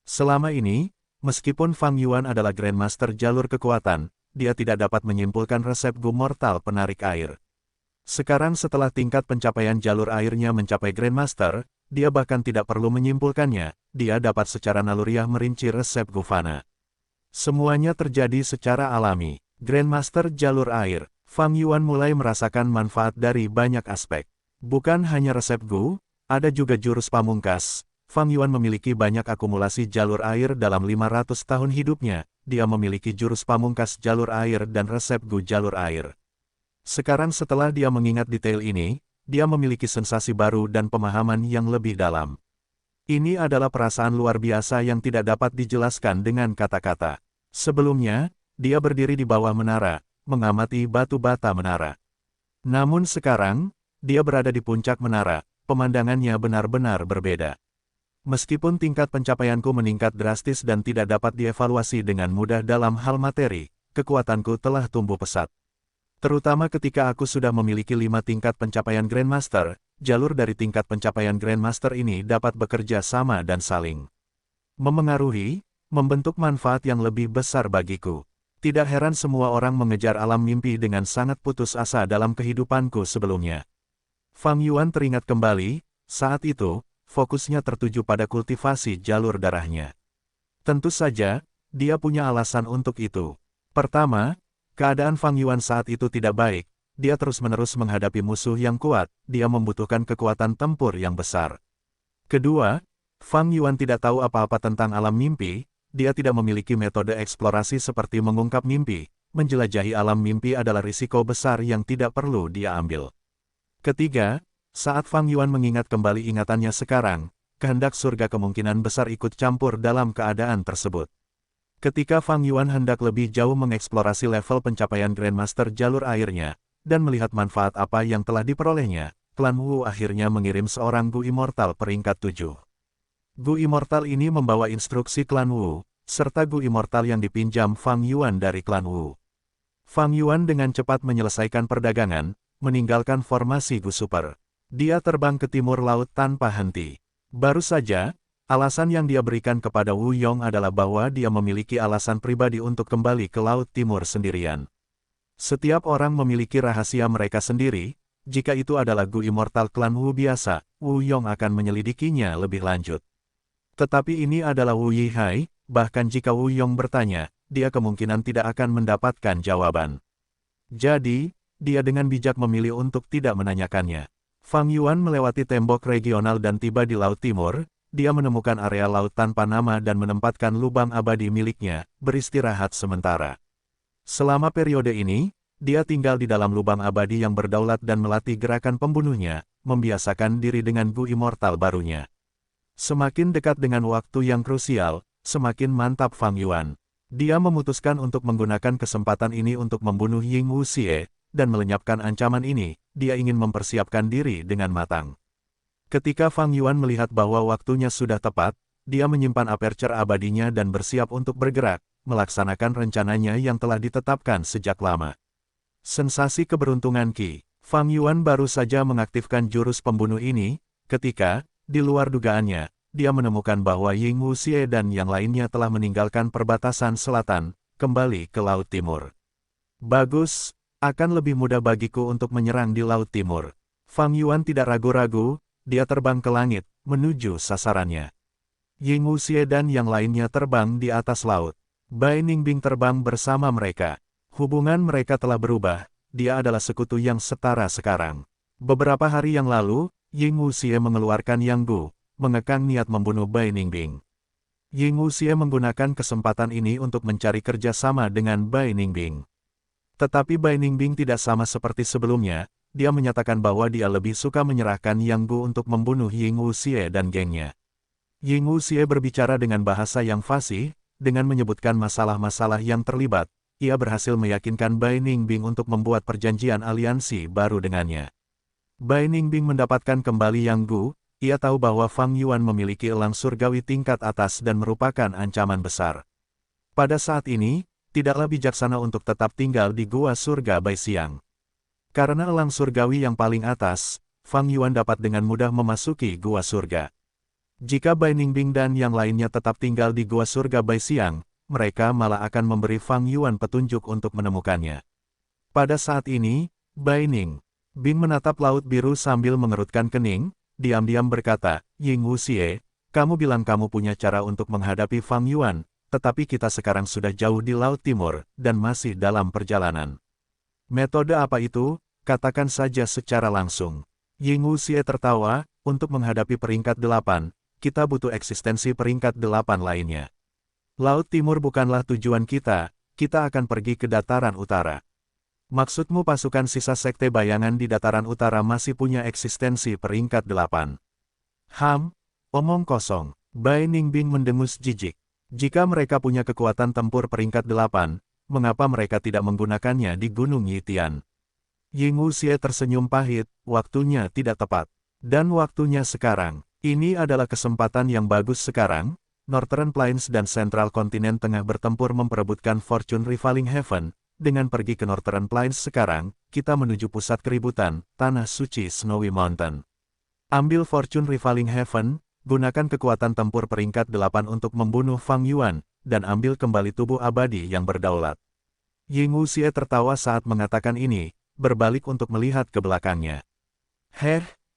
Selama ini, meskipun Fang Yuan adalah Grandmaster jalur kekuatan, dia tidak dapat menyimpulkan resep gu mortal penarik air. Sekarang setelah tingkat pencapaian jalur airnya mencapai Grandmaster, dia bahkan tidak perlu menyimpulkannya, dia dapat secara naluriah merinci resep gu fana. Semuanya terjadi secara alami. Grandmaster jalur air, Fang Yuan mulai merasakan manfaat dari banyak aspek. Bukan hanya resep gu, ada juga jurus pamungkas. Fang Yuan memiliki banyak akumulasi jalur air dalam 500 tahun hidupnya, dia memiliki jurus pamungkas jalur air dan resep gu jalur air. Sekarang setelah dia mengingat detail ini, dia memiliki sensasi baru dan pemahaman yang lebih dalam. Ini adalah perasaan luar biasa yang tidak dapat dijelaskan dengan kata-kata. Sebelumnya, dia berdiri di bawah menara, mengamati batu bata menara. Namun sekarang, dia berada di puncak menara, pemandangannya benar-benar berbeda. Meskipun tingkat pencapaianku meningkat drastis dan tidak dapat dievaluasi dengan mudah dalam hal materi, kekuatanku telah tumbuh pesat. Terutama ketika aku sudah memiliki 5 tingkat pencapaian Grandmaster, jalur dari tingkat pencapaian Grandmaster ini dapat bekerja sama dan saling memengaruhi, membentuk manfaat yang lebih besar bagiku. Tidak heran semua orang mengejar alam mimpi dengan sangat putus asa dalam kehidupanku sebelumnya. Fang Yuan teringat kembali, saat itu, fokusnya tertuju pada kultivasi jalur darahnya. Tentu saja, dia punya alasan untuk itu. Pertama, keadaan Fang Yuan saat itu tidak baik, dia terus-menerus menghadapi musuh yang kuat, dia membutuhkan kekuatan tempur yang besar. Kedua, Fang Yuan tidak tahu apa-apa tentang alam mimpi, dia tidak memiliki metode eksplorasi seperti mengungkap mimpi, menjelajahi alam mimpi adalah risiko besar yang tidak perlu dia ambil. Ketiga, saat Fang Yuan mengingat kembali ingatannya sekarang, kehendak surga kemungkinan besar ikut campur dalam keadaan tersebut. Ketika Fang Yuan hendak lebih jauh mengeksplorasi level pencapaian Grandmaster jalur airnya, dan melihat manfaat apa yang telah diperolehnya, klan Wu akhirnya mengirim seorang Gu Immortal peringkat 7. Gu Immortal ini membawa instruksi klan Wu, serta Gu Immortal yang dipinjam Fang Yuan dari klan Wu. Fang Yuan dengan cepat menyelesaikan perdagangan, meninggalkan formasi Gu Super. Dia terbang ke timur laut tanpa henti. Baru saja, alasan yang dia berikan kepada Wu Yong adalah bahwa dia memiliki alasan pribadi untuk kembali ke Laut Timur sendirian. Setiap orang memiliki rahasia mereka sendiri, jika itu adalah Gu Immortal klan Wu biasa, Wu Yong akan menyelidikinya lebih lanjut. Tetapi ini adalah Wu Yihai, bahkan jika Wu Yong bertanya, dia kemungkinan tidak akan mendapatkan jawaban. Jadi, dia dengan bijak memilih untuk tidak menanyakannya. Fang Yuan melewati tembok regional dan tiba di Laut Timur. Dia menemukan area laut tanpa nama dan menempatkan lubang abadi miliknya, beristirahat sementara. Selama periode ini, dia tinggal di dalam lubang abadi yang berdaulat dan melatih gerakan pembunuhnya, membiasakan diri dengan Gu Immortal barunya. Semakin dekat dengan waktu yang krusial, semakin mantap Fang Yuan. Dia memutuskan untuk menggunakan kesempatan ini untuk membunuh Ying Wuxie, dan melenyapkan ancaman ini, dia ingin mempersiapkan diri dengan matang. Ketika Fang Yuan melihat bahwa waktunya sudah tepat, dia menyimpan aperture abadinya dan bersiap untuk bergerak, melaksanakan rencananya yang telah ditetapkan sejak lama. Sensasi keberuntungan Qi. Fang Yuan baru saja mengaktifkan jurus pembunuh ini, ketika, di luar dugaannya, dia menemukan bahwa Ying Wuxie dan yang lainnya telah meninggalkan perbatasan selatan, kembali ke Laut Timur. Bagus, akan lebih mudah bagiku untuk menyerang di Laut Timur. Fang Yuan tidak ragu-ragu. Dia terbang ke langit, menuju sasarannya. Ying Wuxie dan yang lainnya terbang di atas laut. Bai Ningbing terbang bersama mereka. Hubungan mereka telah berubah, dia adalah sekutu yang setara sekarang. Beberapa hari yang lalu, Ying Wuxie mengeluarkan Yang Gu, mengekang niat membunuh Bai Ningbing. Ying Wuxie menggunakan kesempatan ini untuk mencari kerjasama dengan Bai Ningbing. Tetapi Bai Ningbing tidak sama seperti sebelumnya. Dia menyatakan bahwa dia lebih suka menyerahkan Yang Gu untuk membunuh Ying Wuxie dan gengnya. Ying Wuxie berbicara dengan bahasa yang fasih, dengan menyebutkan masalah-masalah yang terlibat, ia berhasil meyakinkan Bai Ningbing untuk membuat perjanjian aliansi baru dengannya. Bai Ningbing mendapatkan kembali Yang Gu, ia tahu bahwa Fang Yuan memiliki elang surgawi tingkat atas dan merupakan ancaman besar. Pada saat ini, tidaklah bijaksana untuk tetap tinggal di gua surga Baixiang. Karena elang surgawi yang paling atas, Fang Yuan dapat dengan mudah memasuki gua surga. Jika Bai Ningbing dan yang lainnya tetap tinggal di gua surga Baixiang, mereka malah akan memberi Fang Yuan petunjuk untuk menemukannya. Pada saat ini, Bai Ningbing menatap laut biru sambil mengerutkan kening, diam-diam berkata, Ying Wuxie, kamu bilang kamu punya cara untuk menghadapi Fang Yuan, tetapi kita sekarang sudah jauh di Laut Timur, dan masih dalam perjalanan. Metode apa itu? Katakan saja secara langsung. Ying Wuxie tertawa, untuk menghadapi peringkat 8, kita butuh eksistensi peringkat 8 lainnya. Laut Timur bukanlah tujuan kita akan pergi ke dataran utara. Maksudmu pasukan sisa sekte bayangan di dataran utara masih punya eksistensi peringkat 8? Omong kosong. Bai Ningbing mendengus jijik. Jika mereka punya kekuatan tempur peringkat 8, mengapa mereka tidak menggunakannya di Gunung Yitian? Ying Wuxie tersenyum pahit, waktunya tidak tepat. Dan waktunya sekarang. Ini adalah kesempatan yang bagus sekarang. Northern Plains dan Central Continent tengah bertempur memperebutkan Fortune Rivaling Heaven. Dengan pergi ke Northern Plains sekarang, kita menuju pusat keributan, Tanah Suci Snowy Mountain. Ambil Fortune Rivaling Heaven, gunakan kekuatan tempur peringkat 8 untuk membunuh Fang Yuan, dan ambil kembali tubuh abadi yang berdaulat. Ying Wuxie tertawa saat mengatakan ini, berbalik untuk melihat ke belakangnya.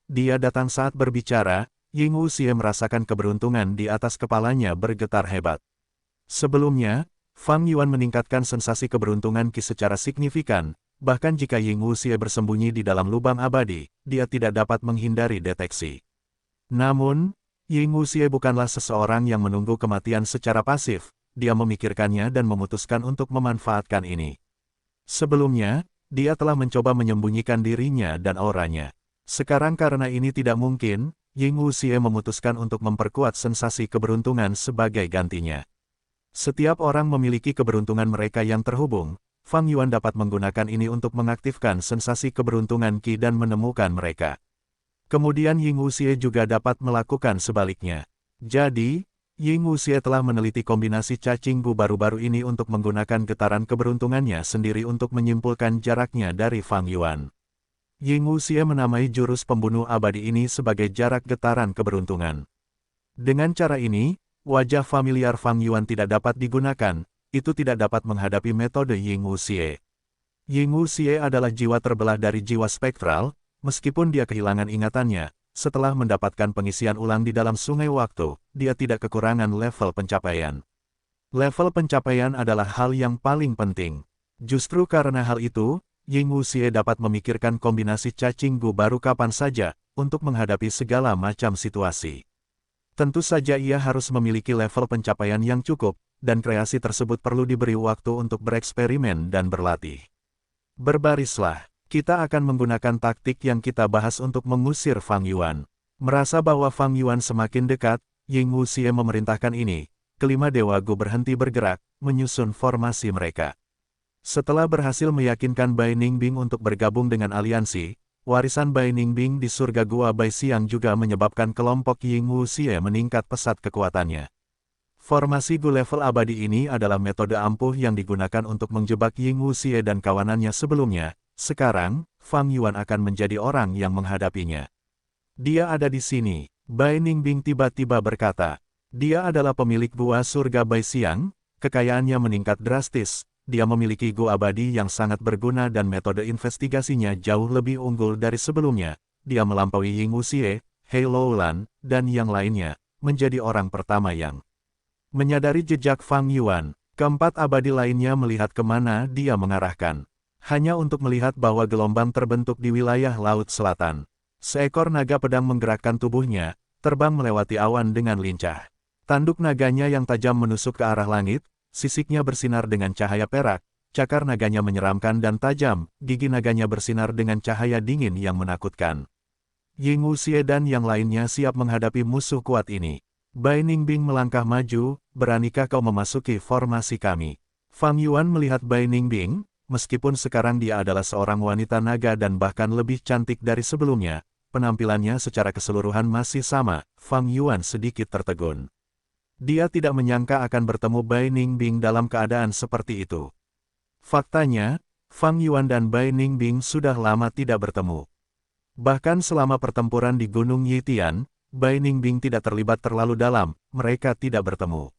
Dia datang saat berbicara. Ying Wuxie merasakan keberuntungan di atas kepalanya bergetar hebat. Sebelumnya, Fang Yuan meningkatkan sensasi keberuntungan Qi secara signifikan, bahkan jika Ying Wuxie bersembunyi di dalam lubang abadi, dia tidak dapat menghindari deteksi. Namun, Ying Wuxie bukanlah seseorang yang menunggu kematian secara pasif, dia memikirkannya dan memutuskan untuk memanfaatkan ini. Sebelumnya, dia telah mencoba menyembunyikan dirinya dan auranya. Sekarang karena ini tidak mungkin, Ying Wuxie memutuskan untuk memperkuat sensasi keberuntungan sebagai gantinya. Setiap orang memiliki keberuntungan mereka yang terhubung, Fang Yuan dapat menggunakan ini untuk mengaktifkan sensasi keberuntungan Qi dan menemukan mereka. Kemudian Ying Wuxie juga dapat melakukan sebaliknya. Jadi, Ying Wuxie telah meneliti kombinasi cacing gu baru-baru ini untuk menggunakan getaran keberuntungannya sendiri untuk menyimpulkan jaraknya dari Fang Yuan. Ying Wuxie menamai jurus pembunuh abadi ini sebagai jarak getaran keberuntungan. Dengan cara ini, wajah familiar Fang Yuan tidak dapat digunakan, itu tidak dapat menghadapi metode Ying Wuxie. Ying Wuxie adalah jiwa terbelah dari jiwa spektral, meskipun dia kehilangan ingatannya, setelah mendapatkan pengisian ulang di dalam sungai waktu, dia tidak kekurangan level pencapaian. Level pencapaian adalah hal yang paling penting. Justru karena hal itu, Ying Wuxie dapat memikirkan kombinasi cacing gu baru kapan saja, untuk menghadapi segala macam situasi. Tentu saja ia harus memiliki level pencapaian yang cukup, dan kreasi tersebut perlu diberi waktu untuk bereksperimen dan berlatih. Berbarislah, kita akan menggunakan taktik yang kita bahas untuk mengusir Fang Yuan. Merasa bahwa Fang Yuan semakin dekat, Ying Wuxie memerintahkan ini, kelima Dewa Gu berhenti bergerak, menyusun formasi mereka. Setelah berhasil meyakinkan Bai Ningbing untuk bergabung dengan aliansi, warisan Bai Ningbing di surga Gua Baixiang juga menyebabkan kelompok Ying Wuxie meningkat pesat kekuatannya. Formasi Gu level abadi ini adalah metode ampuh yang digunakan untuk menjebak Ying Wuxie dan kawanannya sebelumnya. Sekarang, Fang Yuan akan menjadi orang yang menghadapinya. Dia ada di sini, Bai Ningbing tiba-tiba berkata. Dia adalah pemilik Gua surga Baixiang, kekayaannya meningkat drastis. Dia memiliki Gu abadi yang sangat berguna dan metode investigasinya jauh lebih unggul dari sebelumnya. Dia melampaui Ying Wuxie, He Loulan, dan yang lainnya, menjadi orang pertama yang menyadari jejak Fang Yuan. Keempat abadi lainnya melihat kemana dia mengarahkan. Hanya untuk melihat bahwa gelombang terbentuk di wilayah Laut Selatan. Seekor naga pedang menggerakkan tubuhnya, terbang melewati awan dengan lincah. Tanduk naganya yang tajam menusuk ke arah langit, sisiknya bersinar dengan cahaya perak, cakar naganya menyeramkan dan tajam, gigi naganya bersinar dengan cahaya dingin yang menakutkan. Ying Wuxie dan yang lainnya siap menghadapi musuh kuat ini. Bai Ningbing melangkah maju, beranikah kau memasuki formasi kami? Fang Yuan melihat Bai Ningbing, meskipun sekarang dia adalah seorang wanita naga dan bahkan lebih cantik dari sebelumnya, penampilannya secara keseluruhan masih sama, Fang Yuan sedikit tertegun. Dia tidak menyangka akan bertemu Bai Ningbing dalam keadaan seperti itu. Faktanya, Fang Yuan dan Bai Ningbing sudah lama tidak bertemu. Bahkan selama pertempuran di Gunung Yitian, Bai Ningbing tidak terlibat terlalu dalam, mereka tidak bertemu.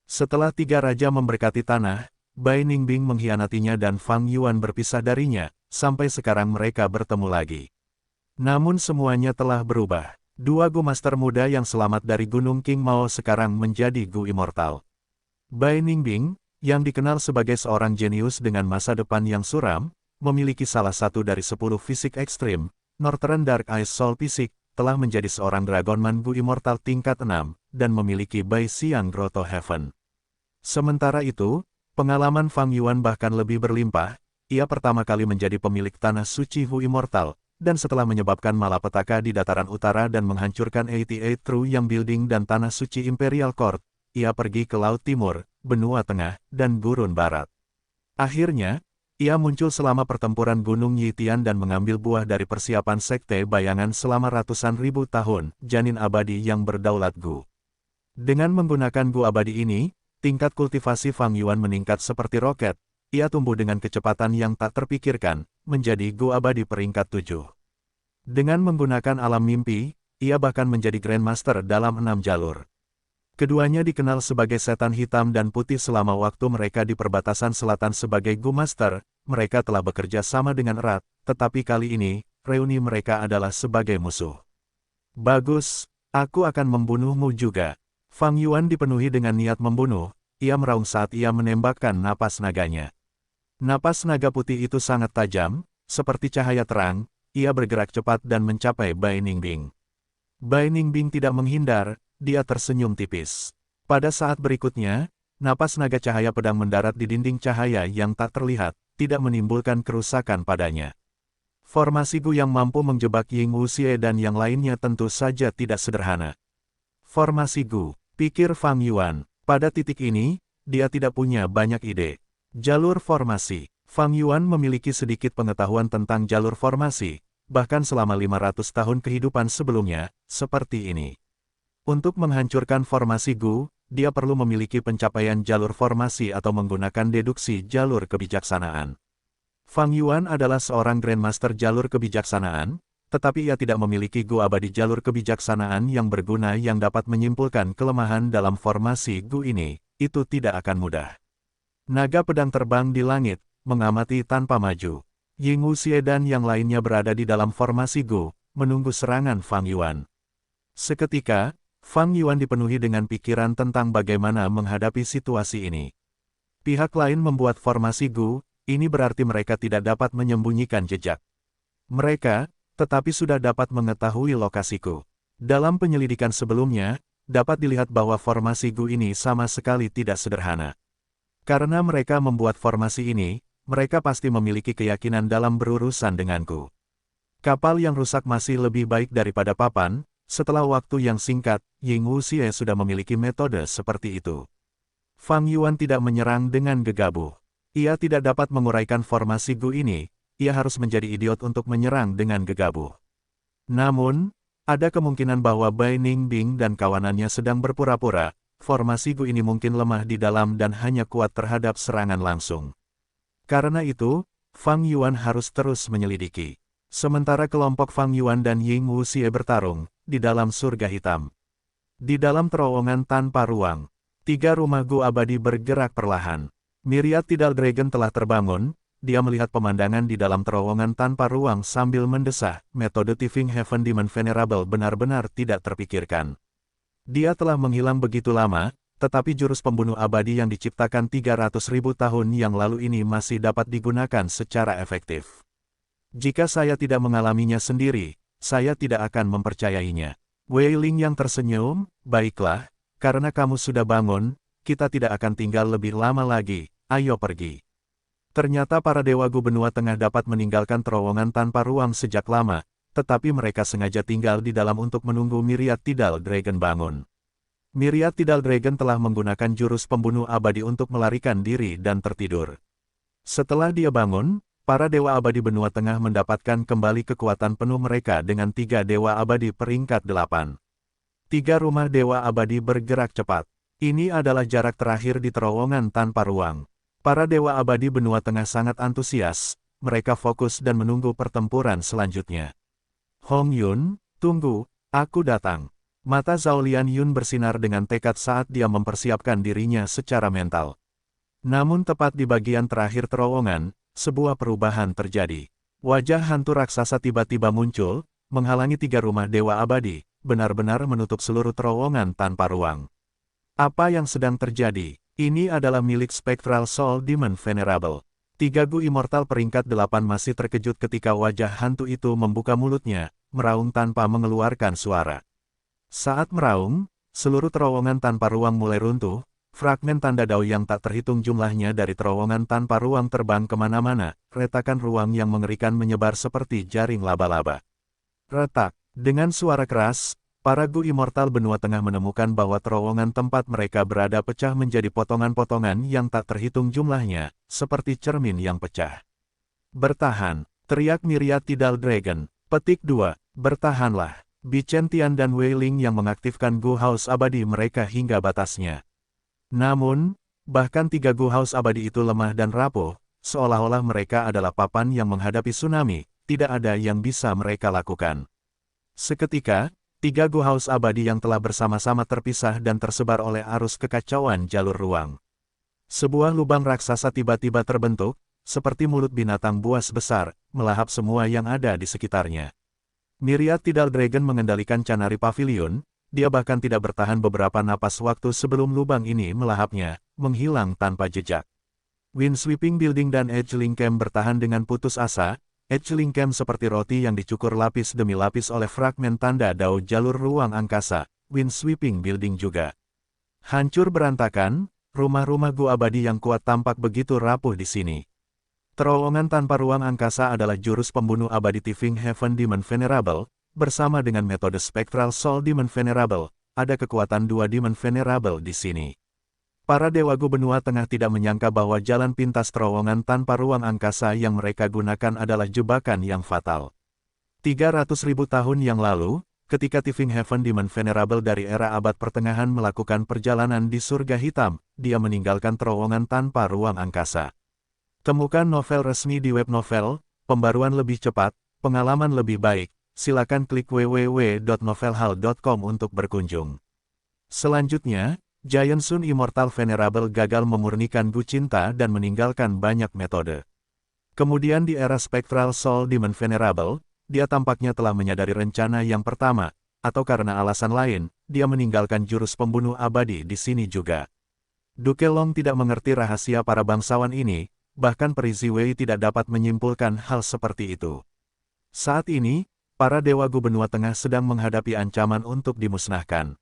Setelah tiga raja memberkati tanah, Bai Ningbing mengkhianatinya dan Fang Yuan berpisah darinya, sampai sekarang mereka bertemu lagi. Namun semuanya telah berubah. Dua Gu Master muda yang selamat dari Gunung King Mao sekarang menjadi Gu Immortal. Bai Ningbing, yang dikenal sebagai seorang jenius dengan masa depan yang suram, memiliki salah satu dari 10 fisik ekstrim, Northern Dark Ice Soul Fisik, telah menjadi seorang Dragonman Gu Immortal tingkat 6, dan memiliki Bai Xiang Grotto Heaven. Sementara itu, pengalaman Fang Yuan bahkan lebih berlimpah. Ia pertama kali menjadi pemilik tanah suci Gu Immortal, dan setelah menyebabkan malapetaka di dataran utara dan menghancurkan 88 True Yang Building dan tanah suci Imperial Court, ia pergi ke Laut Timur, Benua Tengah, dan Gurun Barat. Akhirnya, ia muncul selama pertempuran Gunung Yitian dan mengambil buah dari persiapan Sekte Bayangan selama ratusan ribu tahun, janin abadi yang berdaulat Gu. Dengan menggunakan Gu abadi ini, tingkat kultivasi Fang Yuan meningkat seperti roket. Ia tumbuh dengan kecepatan yang tak terpikirkan, menjadi Gu abadi peringkat 7. Dengan menggunakan alam mimpi, ia bahkan menjadi Grandmaster dalam 6 jalur. Keduanya dikenal sebagai setan hitam dan putih selama waktu mereka di perbatasan selatan sebagai Gu Master. Mereka telah bekerja sama dengan erat, tetapi kali ini, reuni mereka adalah sebagai musuh. Bagus, aku akan membunuhmu juga. Fang Yuan dipenuhi dengan niat membunuh, ia meraung saat ia menembakkan napas naganya. Napas naga putih itu sangat tajam, seperti cahaya terang, ia bergerak cepat dan mencapai Bai Ningbing. Bai Ningbing tidak menghindar, dia tersenyum tipis. Pada saat berikutnya, napas naga cahaya pedang mendarat di dinding cahaya yang tak terlihat, tidak menimbulkan kerusakan padanya. Formasi Gu yang mampu menjebak Ying Wuxie dan yang lainnya tentu saja tidak sederhana. Formasi Gu, pikir Fang Yuan, pada titik ini, dia tidak punya banyak ide. Jalur formasi. Fang Yuan memiliki sedikit pengetahuan tentang jalur formasi, bahkan selama 500 tahun kehidupan sebelumnya, seperti ini. Untuk menghancurkan formasi Gu, dia perlu memiliki pencapaian jalur formasi atau menggunakan deduksi jalur kebijaksanaan. Fang Yuan adalah seorang Grandmaster jalur kebijaksanaan, tetapi ia tidak memiliki Gu abadi jalur kebijaksanaan yang berguna yang dapat menyimpulkan kelemahan dalam formasi Gu ini, itu tidak akan mudah. Naga pedang terbang di langit, mengamati tanpa maju. Ying Wuxie dan yang lainnya berada di dalam formasi Gu, menunggu serangan Fang Yuan. Seketika, Fang Yuan dipenuhi dengan pikiran tentang bagaimana menghadapi situasi ini. Pihak lain membuat formasi Gu, ini berarti mereka tidak dapat menyembunyikan jejak mereka, tetapi sudah dapat mengetahui lokasiku. Dalam penyelidikan sebelumnya, dapat dilihat bahwa formasi Gu ini sama sekali tidak sederhana. Karena mereka membuat formasi ini, mereka pasti memiliki keyakinan dalam berurusan denganku. Kapal yang rusak masih lebih baik daripada papan. Setelah waktu yang singkat, Ying Wuxie sudah memiliki metode seperti itu. Fang Yuan tidak menyerang dengan gegabah. Ia tidak dapat menguraikan formasi Gu ini, ia harus menjadi idiot untuk menyerang dengan gegabah. Namun, ada kemungkinan bahwa Bai Ningbing dan kawanannya sedang berpura-pura. Formasi Gu ini mungkin lemah di dalam dan hanya kuat terhadap serangan langsung. Karena itu, Fang Yuan harus terus menyelidiki. Sementara kelompok Fang Yuan dan Ying Wuxie bertarung di dalam surga hitam. Di dalam terowongan tanpa ruang, 3 rumah Gu abadi bergerak perlahan. Myriad Tidal Dragon telah terbangun, dia melihat pemandangan di dalam terowongan tanpa ruang sambil mendesah, metode Tifing Heaven Demon Venerable benar-benar tidak terpikirkan. Dia telah menghilang begitu lama, tetapi jurus pembunuh abadi yang diciptakan 300.000 tahun yang lalu ini masih dapat digunakan secara efektif. Jika saya tidak mengalaminya sendiri, saya tidak akan mempercayainya. Wei Ling yang tersenyum, baiklah, karena kamu sudah bangun, kita tidak akan tinggal lebih lama lagi, ayo pergi. Ternyata para dewa Gu benua tengah dapat meninggalkan terowongan tanpa ruang sejak lama, tetapi mereka sengaja tinggal di dalam untuk menunggu Myriad Tidal Dragon bangun. Myriad Tidal Dragon telah menggunakan jurus pembunuh abadi untuk melarikan diri dan tertidur. Setelah dia bangun, para Dewa Abadi Benua Tengah mendapatkan kembali kekuatan penuh mereka dengan 3 Dewa Abadi peringkat 8. 3 rumah Dewa Abadi bergerak cepat. Ini adalah jarak terakhir di terowongan tanpa ruang. Para Dewa Abadi Benua Tengah sangat antusias, mereka fokus dan menunggu pertempuran selanjutnya. Hong Yun, tunggu, aku datang. Mata Zhao Lian Yun bersinar dengan tekad saat dia mempersiapkan dirinya secara mental. Namun tepat di bagian terakhir terowongan, sebuah perubahan terjadi. Wajah hantu raksasa tiba-tiba muncul, menghalangi 3 rumah Dewa Abadi, benar-benar menutup seluruh terowongan tanpa ruang. Apa yang sedang terjadi? Ini adalah milik Spectral Soul Demon Venerable. 3 Gu Immortal peringkat 8 masih terkejut ketika wajah hantu itu membuka mulutnya, meraung tanpa mengeluarkan suara. Saat meraung, seluruh terowongan tanpa ruang mulai runtuh, fragmen tanda dao yang tak terhitung jumlahnya dari terowongan tanpa ruang terbang kemana-mana, retakan ruang yang mengerikan menyebar seperti jaring laba-laba. Retak, dengan suara keras, para Gu Immortal Benua Tengah menemukan bahwa terowongan tempat mereka berada pecah menjadi potongan-potongan yang tak terhitung jumlahnya, seperti cermin yang pecah. Bertahan, teriak Myriad Tidal Dragon. Petik 2, bertahanlah. Bichen Tian dan Wei Ling yang mengaktifkan Gu House Abadi mereka hingga batasnya. Namun, bahkan 3 Gu House Abadi itu lemah dan rapuh, seolah-olah mereka adalah papan yang menghadapi tsunami, tidak ada yang bisa mereka lakukan. Seketika, 3 Gu House Abadi yang telah bersama-sama terpisah dan tersebar oleh arus kekacauan jalur ruang. Sebuah lubang raksasa tiba-tiba terbentuk, seperti mulut binatang buas besar, melahap semua yang ada di sekitarnya. Myriad Tidal Dragon mengendalikan Canary Pavilion, dia bahkan tidak bertahan beberapa napas waktu sebelum lubang ini melahapnya, menghilang tanpa jejak. Windsweeping Building dan Edgeling Camp bertahan dengan putus asa, Edgeling Camp seperti roti yang dicukur lapis demi lapis oleh fragmen tanda dao jalur ruang angkasa, Windsweeping Building juga. Hancur berantakan, rumah-rumah Gu Abadi yang kuat tampak begitu rapuh di sini. Terowongan tanpa ruang angkasa adalah jurus pembunuh abadi Tifing Heaven Demon Venerable, bersama dengan metode Spectral Soul Demon Venerable, ada kekuatan 2 Demon Venerable di sini. Para Dewa Gu Benua Tengah tidak menyangka bahwa jalan pintas terowongan tanpa ruang angkasa yang mereka gunakan adalah jebakan yang fatal. 300.000 tahun yang lalu, ketika Tifing Heaven Demon Venerable dari era abad pertengahan melakukan perjalanan di surga hitam, dia meninggalkan terowongan tanpa ruang angkasa. Temukan novel resmi di web novel, pembaruan lebih cepat, pengalaman lebih baik, silakan klik www.novelhall.com untuk berkunjung. Selanjutnya, Giant Sun Immortal Venerable gagal memurnikan Gu Cinta dan meninggalkan banyak metode. Kemudian di era Spectral Soul Demon Venerable, dia tampaknya telah menyadari rencana yang pertama, atau karena alasan lain, dia meninggalkan jurus pembunuh abadi di sini juga. Duke Long tidak mengerti rahasia para bangsawan ini, bahkan Peri Ziwei tidak dapat menyimpulkan hal seperti itu. Saat ini, para Dewa Gu Benua Tengah sedang menghadapi ancaman untuk dimusnahkan.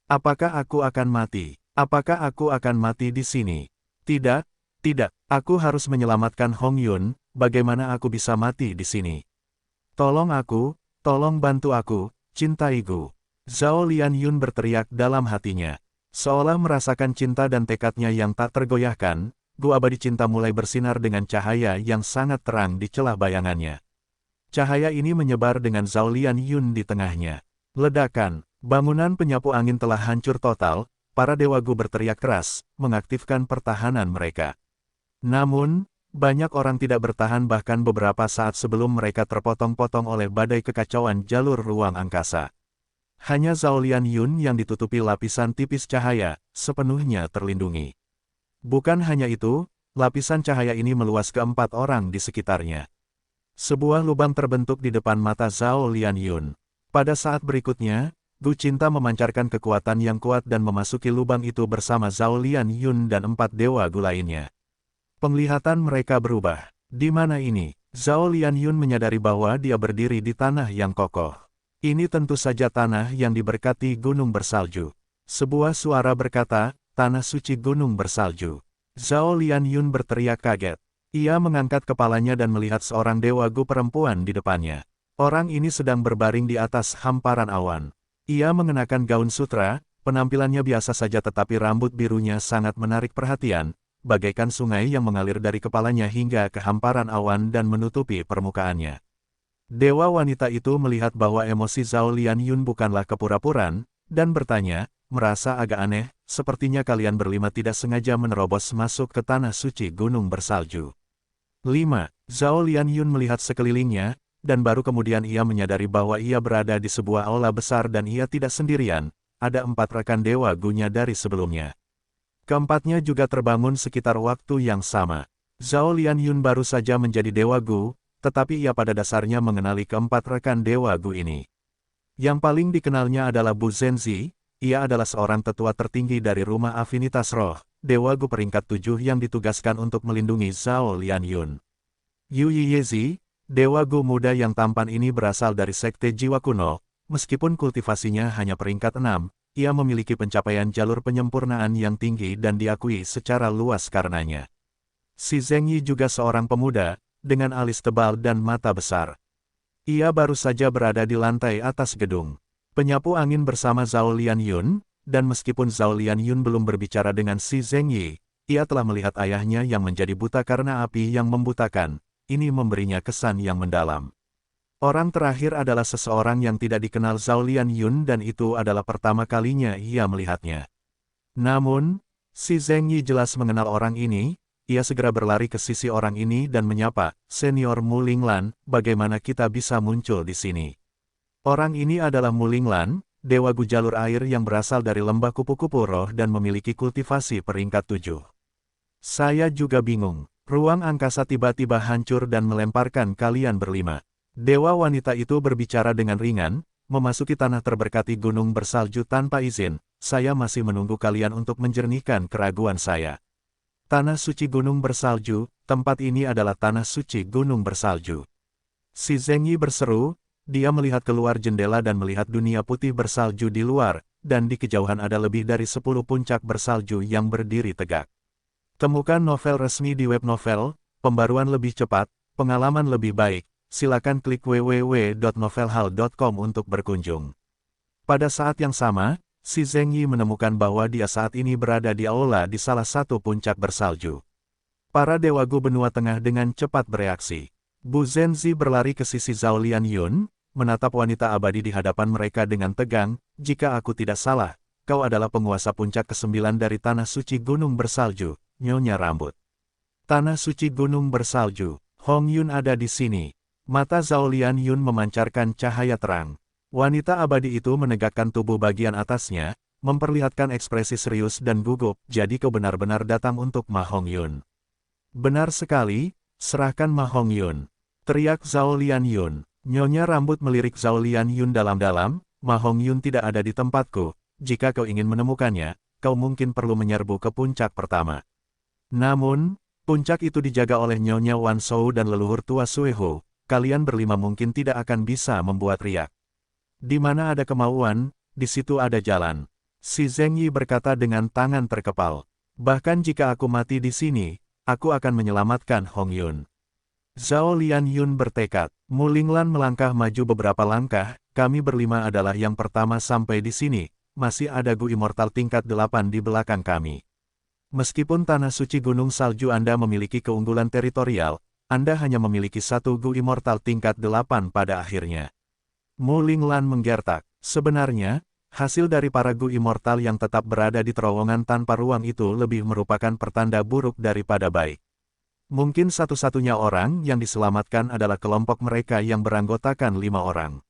Apakah aku akan mati? Apakah aku akan mati di sini? Tidak, tidak, aku harus menyelamatkan Hong Yun, bagaimana aku bisa mati di sini? Tolong aku, tolong bantu aku, cintai Gu. Zhao Lian Yun berteriak dalam hatinya. Seolah merasakan cinta dan tekadnya yang tak tergoyahkan, Gu Abadi Cinta mulai bersinar dengan cahaya yang sangat terang di celah bayangannya. Cahaya ini menyebar dengan Zhao Lian Yun di tengahnya. Ledakan, bangunan penyapu angin telah hancur total, para Dewa Gu berteriak keras, mengaktifkan pertahanan mereka. Namun, banyak orang tidak bertahan bahkan beberapa saat sebelum mereka terpotong-potong oleh badai kekacauan jalur ruang angkasa. Hanya Zhao Lian Yun yang ditutupi lapisan tipis cahaya, sepenuhnya terlindungi. Bukan hanya itu, lapisan cahaya ini meluas ke 4 orang di sekitarnya. Sebuah lubang terbentuk di depan mata Zhao Lian Yun. Pada saat berikutnya, Gu Cinta memancarkan kekuatan yang kuat dan memasuki lubang itu bersama Zhao Lian Yun dan 4 Dewa Gu lainnya. Penglihatan mereka berubah. Di mana ini? Zhao Lian Yun menyadari bahwa dia berdiri di tanah yang kokoh. Ini tentu saja tanah yang diberkati gunung bersalju. Sebuah suara berkata, tanah suci gunung bersalju. Zhao Lian Yun berteriak kaget. Ia mengangkat kepalanya dan melihat seorang Dewa Gu perempuan di depannya. Orang ini sedang berbaring di atas hamparan awan. Ia mengenakan gaun sutra, penampilannya biasa saja tetapi rambut birunya sangat menarik perhatian, bagaikan sungai yang mengalir dari kepalanya hingga ke hamparan awan dan menutupi permukaannya. Dewa wanita itu melihat bahwa emosi Zhao Lianyun bukanlah kepura-puraan, dan bertanya, merasa agak aneh, sepertinya kalian berlima tidak sengaja menerobos masuk ke tanah suci gunung bersalju. 5. Zhao Lianyun melihat sekelilingnya, dan baru kemudian ia menyadari bahwa ia berada di sebuah aula besar dan ia tidak sendirian, ada 4 rekan Dewa Gunya dari sebelumnya. Keempatnya juga terbangun sekitar waktu yang sama. Zhao Lianyun baru saja menjadi Dewa Gu, tetapi ia pada dasarnya mengenali keempat rekan Dewa Gu ini. Yang paling dikenalnya adalah Bu Zhenzi, ia adalah seorang tetua tertinggi dari Rumah Afinitas Roh, Dewa Gu peringkat 7 yang ditugaskan untuk melindungi Zhao Lianyun. Yu Yiyezi, Dewa Gu muda yang tampan ini berasal dari Sekte Jiwa Kuno, meskipun kultivasinya hanya peringkat 6, ia memiliki pencapaian jalur penyempurnaan yang tinggi dan diakui secara luas karenanya. Si Zhengyi juga seorang pemuda, dengan alis tebal dan mata besar. Ia baru saja berada di lantai atas gedung. Penyapu angin bersama Zhao Lianyun, dan meskipun Zhao Lianyun belum berbicara dengan si Zhengyi, ia telah melihat ayahnya yang menjadi buta karena api yang membutakan, ini memberinya kesan yang mendalam. Orang terakhir adalah seseorang yang tidak dikenal Zhao Lianyun dan itu adalah pertama kalinya ia melihatnya. Namun, si Zhengyi jelas mengenal orang ini, ia segera berlari ke sisi orang ini dan menyapa, Senior Mu Linglan, bagaimana kita bisa muncul di sini? Orang ini adalah Mu Linglan, Dewa Gu jalur air yang berasal dari lembah kupu-kupu roh dan memiliki kultivasi peringkat 7. Saya juga bingung, ruang angkasa tiba-tiba hancur dan melemparkan kalian berlima. Dewa wanita itu berbicara dengan ringan, memasuki tanah terberkati gunung bersalju tanpa izin, saya masih menunggu kalian untuk menjernihkan keraguan saya. Tanah suci gunung bersalju, tempat ini adalah tanah suci gunung bersalju. Si Zhengyi berseru, dia melihat keluar jendela dan melihat dunia putih bersalju di luar, dan di kejauhan ada lebih dari 10 puncak bersalju yang berdiri tegak. Temukan novel resmi di web novel, pembaruan lebih cepat, pengalaman lebih baik. Silakan klik www.novelhal.com untuk berkunjung. Pada saat yang sama, si Zhengyi menemukan bahwa dia saat ini berada di aula di salah satu puncak bersalju. Para Dewa Gu benua tengah dengan cepat bereaksi. Bu Zhenzi berlari ke sisi Zhao Lianyun, menatap wanita abadi di hadapan mereka dengan tegang, jika aku tidak salah, kau adalah penguasa puncak ke-9 dari Tanah Suci Gunung Bersalju, Nyonya Rambut. Tanah Suci Gunung Bersalju, Hong Yun ada di sini. Mata Zhao Lianyun memancarkan cahaya terang. Wanita abadi itu menegakkan tubuh bagian atasnya, memperlihatkan ekspresi serius dan gugup, jadi kau benar-benar datang untuk Ma Hongyun. Benar sekali, serahkan Ma Hongyun. Teriak Zhao Lianyun. Nyonya Rambut melirik Zhao Lianyun dalam-dalam, Ma Hongyun tidak ada di tempatku, jika kau ingin menemukannya, kau mungkin perlu menyerbu ke puncak pertama. Namun, puncak itu dijaga oleh Nyonya Wan Shou dan leluhur tua Sueho. Kalian berlima mungkin tidak akan bisa membuat riak. Di mana ada kemauan, di situ ada jalan. Si Zhengyi berkata dengan tangan terkepal. Bahkan jika aku mati di sini, aku akan menyelamatkan Hong Yun. Zhao Lianyun bertekad. Mu Linglan melangkah maju beberapa langkah, kami berlima adalah yang pertama sampai di sini, masih ada Gu Immortal tingkat 8 di belakang kami. Meskipun tanah suci gunung salju Anda memiliki keunggulan teritorial, Anda hanya memiliki satu Gu Immortal tingkat 8 pada akhirnya. Mu Linglan menggertak. Sebenarnya, hasil dari para Gu Immortal yang tetap berada di terowongan tanpa ruang itu lebih merupakan pertanda buruk daripada baik. Mungkin satu-satunya orang yang diselamatkan adalah kelompok mereka yang beranggotakan 5 orang.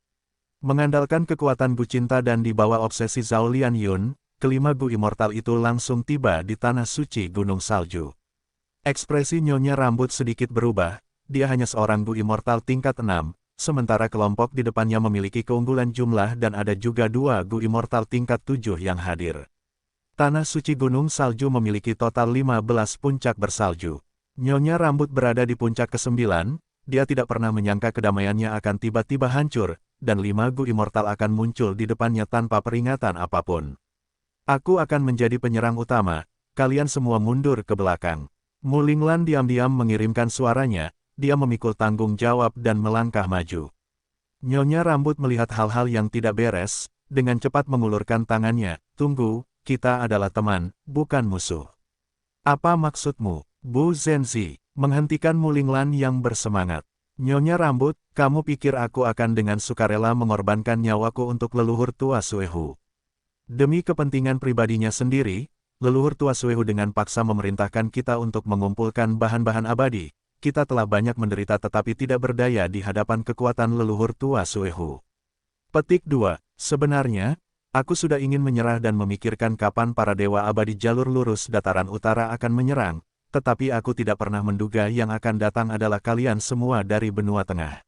Mengandalkan kekuatan Gu Cinta dan di bawah obsesi Zhao Lianyun, kelima Gu Immortal itu langsung tiba di tanah suci gunung salju. Ekspresi Nyonya Rambut sedikit berubah, dia hanya seorang Gu Immortal tingkat 6, sementara kelompok di depannya memiliki keunggulan jumlah dan ada juga 2 Gu Immortal tingkat 7 yang hadir. Tanah suci gunung salju memiliki total 15 puncak bersalju. Nyonya Rambut berada di puncak ke-9, dia tidak pernah menyangka kedamaiannya akan tiba-tiba hancur, dan 5 Gu Immortal akan muncul di depannya tanpa peringatan apapun. Aku akan menjadi penyerang utama, kalian semua mundur ke belakang. Mu Linglan diam-diam mengirimkan suaranya, dia memikul tanggung jawab dan melangkah maju. Nyonya Rambut melihat hal-hal yang tidak beres, dengan cepat mengulurkan tangannya, tunggu, kita adalah teman, bukan musuh. Apa maksudmu, Bu Zenzi? Menghentikan Mulinglan yang bersemangat. Nyonya Rambut, kamu pikir aku akan dengan sukarela mengorbankan nyawaku untuk leluhur tua Suehu? Demi kepentingan pribadinya sendiri, leluhur tua Suehu dengan paksa memerintahkan kita untuk mengumpulkan bahan-bahan abadi. Kita telah banyak menderita tetapi tidak berdaya di hadapan kekuatan leluhur tua Suehu. Petik 2. Sebenarnya, aku sudah ingin menyerah dan memikirkan kapan para dewa abadi jalur lurus dataran utara akan menyerang, tetapi aku tidak pernah menduga yang akan datang adalah kalian semua dari benua tengah.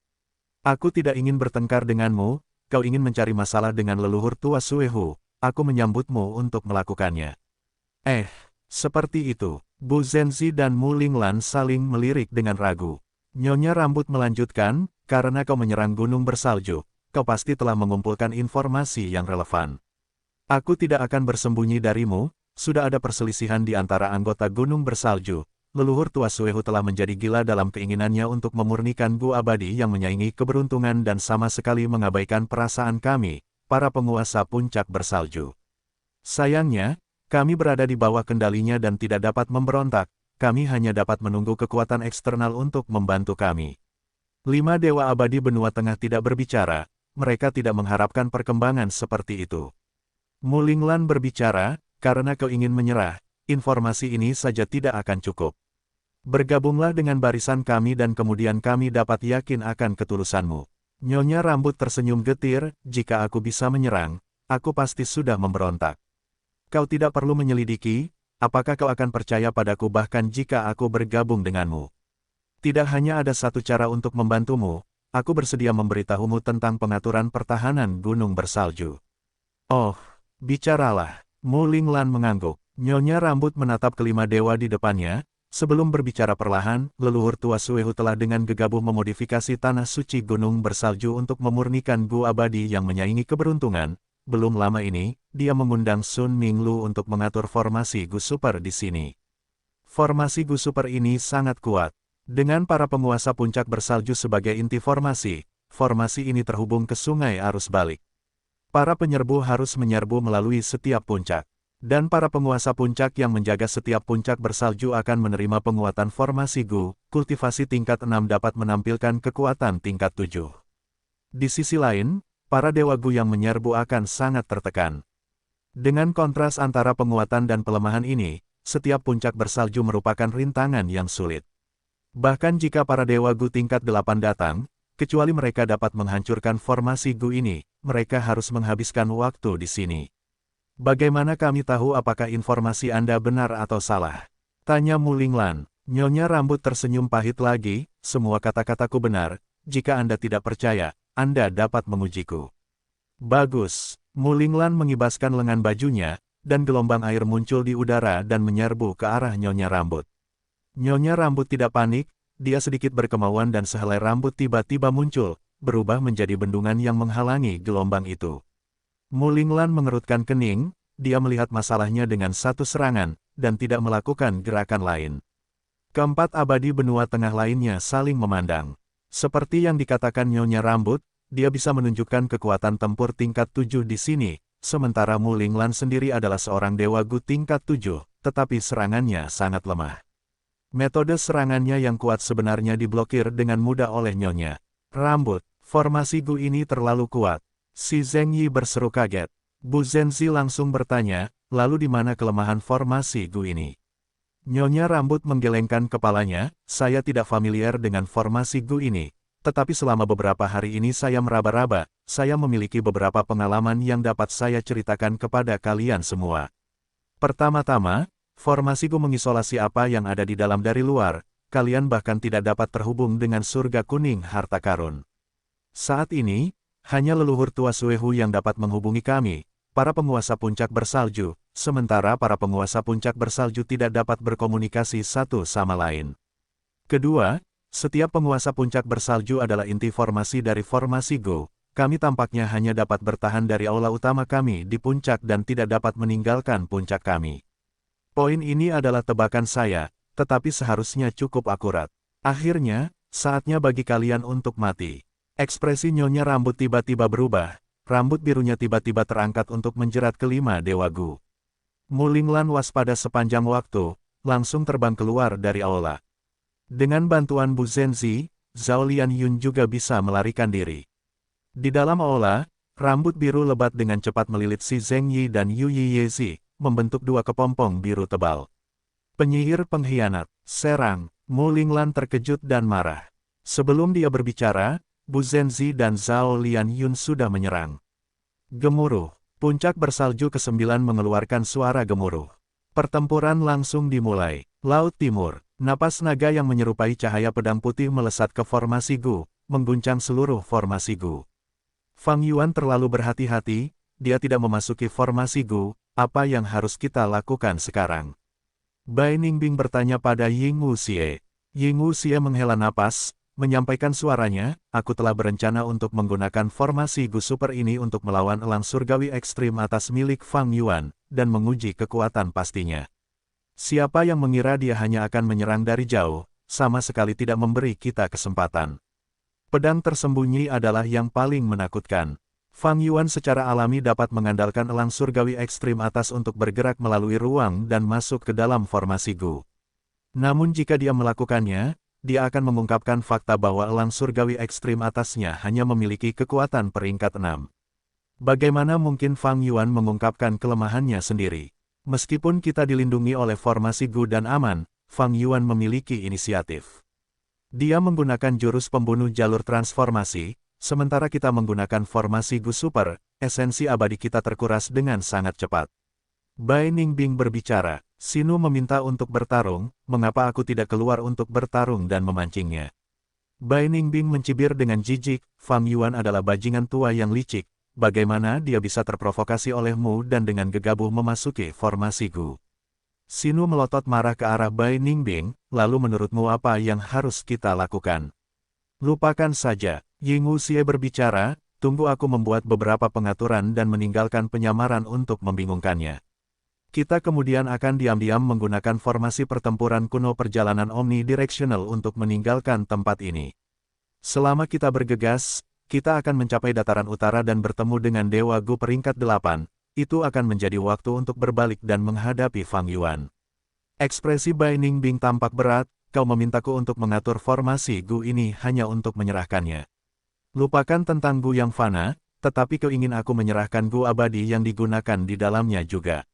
Aku tidak ingin bertengkar denganmu, kau ingin mencari masalah dengan leluhur tua Suehu, aku menyambutmu untuk melakukannya. Seperti itu, Bu Zenzi dan Mu Linglan saling melirik dengan ragu. Nyonya Rambut melanjutkan, karena kau menyerang gunung bersalju, kau pasti telah mengumpulkan informasi yang relevan. Aku tidak akan bersembunyi darimu, sudah ada perselisihan di antara anggota gunung bersalju. Leluhur tua Suehu telah menjadi gila dalam keinginannya untuk memurnikan Gu abadi yang menyaingi keberuntungan dan sama sekali mengabaikan perasaan kami, para penguasa puncak bersalju. Sayangnya, kami berada di bawah kendalinya dan tidak dapat memberontak, kami hanya dapat menunggu kekuatan eksternal untuk membantu kami. 5 dewa abadi benua tengah tidak berbicara, mereka tidak mengharapkan perkembangan seperti itu. Mu Linglan berbicara, karena kau ingin menyerah, informasi ini saja tidak akan cukup. Bergabunglah dengan barisan kami dan kemudian kami dapat yakin akan ketulusanmu. Nyonya Rambut tersenyum getir, jika aku bisa menyerang, aku pasti sudah memberontak. Kau tidak perlu menyelidiki, apakah kau akan percaya padaku bahkan jika aku bergabung denganmu. Tidak hanya ada satu cara untuk membantumu, aku bersedia memberitahumu tentang pengaturan pertahanan gunung bersalju. Oh, bicaralah. Mu Linglan mengangguk. Nyonya Rambut menatap kelima dewa di depannya. Sebelum berbicara perlahan, leluhur tua Suehu telah dengan gegabah memodifikasi tanah suci gunung bersalju untuk memurnikan Gu abadi yang menyaingi keberuntungan. Belum lama ini, dia mengundang Sun Minglu untuk mengatur formasi Gu Super di sini. Formasi Gu Super ini sangat kuat. Dengan para penguasa puncak bersalju sebagai inti formasi ini terhubung ke sungai arus balik. Para penyerbu harus menyerbu melalui setiap puncak. Dan para penguasa puncak yang menjaga setiap puncak bersalju akan menerima penguatan formasi Gu, kultivasi tingkat 6 dapat menampilkan kekuatan tingkat 7. Di sisi lain, para dewa Gu yang menyerbu akan sangat tertekan. Dengan kontras antara penguatan dan pelemahan ini, setiap puncak bersalju merupakan rintangan yang sulit. Bahkan jika para dewa Gu tingkat 8 datang, kecuali mereka dapat menghancurkan formasi Gu ini, mereka harus menghabiskan waktu di sini. Bagaimana kami tahu apakah informasi Anda benar atau salah? Tanya Mu Linglan. Nyonya Rambut tersenyum pahit lagi, semua kata-kataku benar, jika Anda tidak percaya, Anda dapat mengujiku. Bagus. Mu Linglan mengibaskan lengan bajunya, dan gelombang air muncul di udara dan menyerbu ke arah Nyonya Rambut. Nyonya Rambut tidak panik, dia sedikit berkemauan dan sehelai rambut tiba-tiba muncul, berubah menjadi bendungan yang menghalangi gelombang itu. Mu Linglan mengerutkan kening, dia melihat masalahnya dengan satu serangan, dan tidak melakukan gerakan lain. Keempat abadi benua tengah lainnya saling memandang. Seperti yang dikatakan Nyonya Rambut, dia bisa menunjukkan kekuatan tempur tingkat 7 di sini, sementara Mu Linglan sendiri adalah seorang dewa Gu tingkat 7, tetapi serangannya sangat lemah. Metode serangannya yang kuat sebenarnya diblokir dengan mudah oleh Nyonya Rambut. Formasi Gu ini terlalu kuat. Si Zheng Yi berseru kaget. Bu Zenzi langsung bertanya, lalu di mana kelemahan formasi Gu ini? Nyonya Rambut menggelengkan kepalanya, saya tidak familiar dengan formasi Gu ini. Tetapi selama beberapa hari ini saya meraba-raba, saya memiliki beberapa pengalaman yang dapat saya ceritakan kepada kalian semua. Pertama-tama, formasi Gu mengisolasi apa yang ada di dalam dari luar, kalian bahkan tidak dapat terhubung dengan surga kuning harta karun. Saat ini, hanya leluhur tua Suehu yang dapat menghubungi kami, para penguasa puncak bersalju, sementara para penguasa puncak bersalju tidak dapat berkomunikasi satu sama lain. Kedua, setiap penguasa puncak bersalju adalah inti formasi dari formasi Gu, kami tampaknya hanya dapat bertahan dari aula utama kami di puncak dan tidak dapat meninggalkan puncak kami. Poin ini adalah tebakan saya, tetapi seharusnya cukup akurat. Akhirnya, saatnya bagi kalian untuk mati. Ekspresi Nyonya Rambut tiba-tiba berubah, rambut birunya tiba-tiba terangkat untuk menjerat kelima dewa Gu. Mu Linglan waspada sepanjang waktu, langsung terbang keluar dari aula. Dengan bantuan Bu Zenzi, Zhao Lianyun juga bisa melarikan diri. Di dalam aula, rambut biru lebat dengan cepat melilit si Zheng Yi dan Yu Yiyezi, membentuk dua kepompong biru tebal. Penyihir pengkhianat, serang, Mu Linglan terkejut dan marah. Sebelum dia berbicara, Bu Zenzi dan Zhao Lianyun sudah menyerang. Gemuruh, puncak bersalju ke-9 mengeluarkan suara gemuruh. Pertempuran langsung dimulai. Laut Timur, napas naga yang menyerupai cahaya pedang putih melesat ke formasi Gu, mengguncang seluruh formasi Gu. Fang Yuan terlalu berhati-hati, dia tidak memasuki formasi Gu, apa yang harus kita lakukan sekarang? Bai Ningbing bertanya pada Ying Wuxie. Ying Wuxie menghela napas, menyampaikan suaranya, aku telah berencana untuk menggunakan formasi Gu Super ini untuk melawan elang surgawi ekstrim atas milik Fang Yuan, dan menguji kekuatan pastinya. Siapa yang mengira dia hanya akan menyerang dari jauh, sama sekali tidak memberi kita kesempatan. Pedang tersembunyi adalah yang paling menakutkan. Fang Yuan secara alami dapat mengandalkan elang surgawi ekstrim atas untuk bergerak melalui ruang dan masuk ke dalam formasi Gu. Namun jika dia melakukannya, dia akan mengungkapkan fakta bahwa elang surgawi ekstrim atasnya hanya memiliki kekuatan peringkat 6. Bagaimana mungkin Fang Yuan mengungkapkan kelemahannya sendiri? Meskipun kita dilindungi oleh formasi Gu dan aman, Fang Yuan memiliki inisiatif. Dia menggunakan jurus pembunuh jalur transformasi, sementara kita menggunakan formasi Gu Super, esensi abadi kita terkuras dengan sangat cepat. Bai Ningbing berbicara, Sinu meminta untuk bertarung, mengapa aku tidak keluar untuk bertarung dan memancingnya? Bai Ningbing mencibir dengan jijik, Fang Yuan adalah bajingan tua yang licik, bagaimana dia bisa terprovokasi olehmu dan dengan gegabah memasuki formasi Gu? Sinu melotot marah ke arah Bai Ningbing, lalu menurutmu apa yang harus kita lakukan? Lupakan saja. Ying Wuxie berbicara, tunggu aku membuat beberapa pengaturan dan meninggalkan penyamaran untuk membingungkannya. Kita kemudian akan diam-diam menggunakan formasi pertempuran kuno perjalanan omnidirectional untuk meninggalkan tempat ini. Selama kita bergegas, kita akan mencapai dataran utara dan bertemu dengan Dewa Gu peringkat 8, itu akan menjadi waktu untuk berbalik dan menghadapi Fang Yuan. Ekspresi Bai Ningbing tampak berat, kau memintaku untuk mengatur formasi Gu ini hanya untuk menyerahkannya. Lupakan tentang Gu yang fana, tetapi kau ingin aku menyerahkan Gu abadi yang digunakan di dalamnya juga.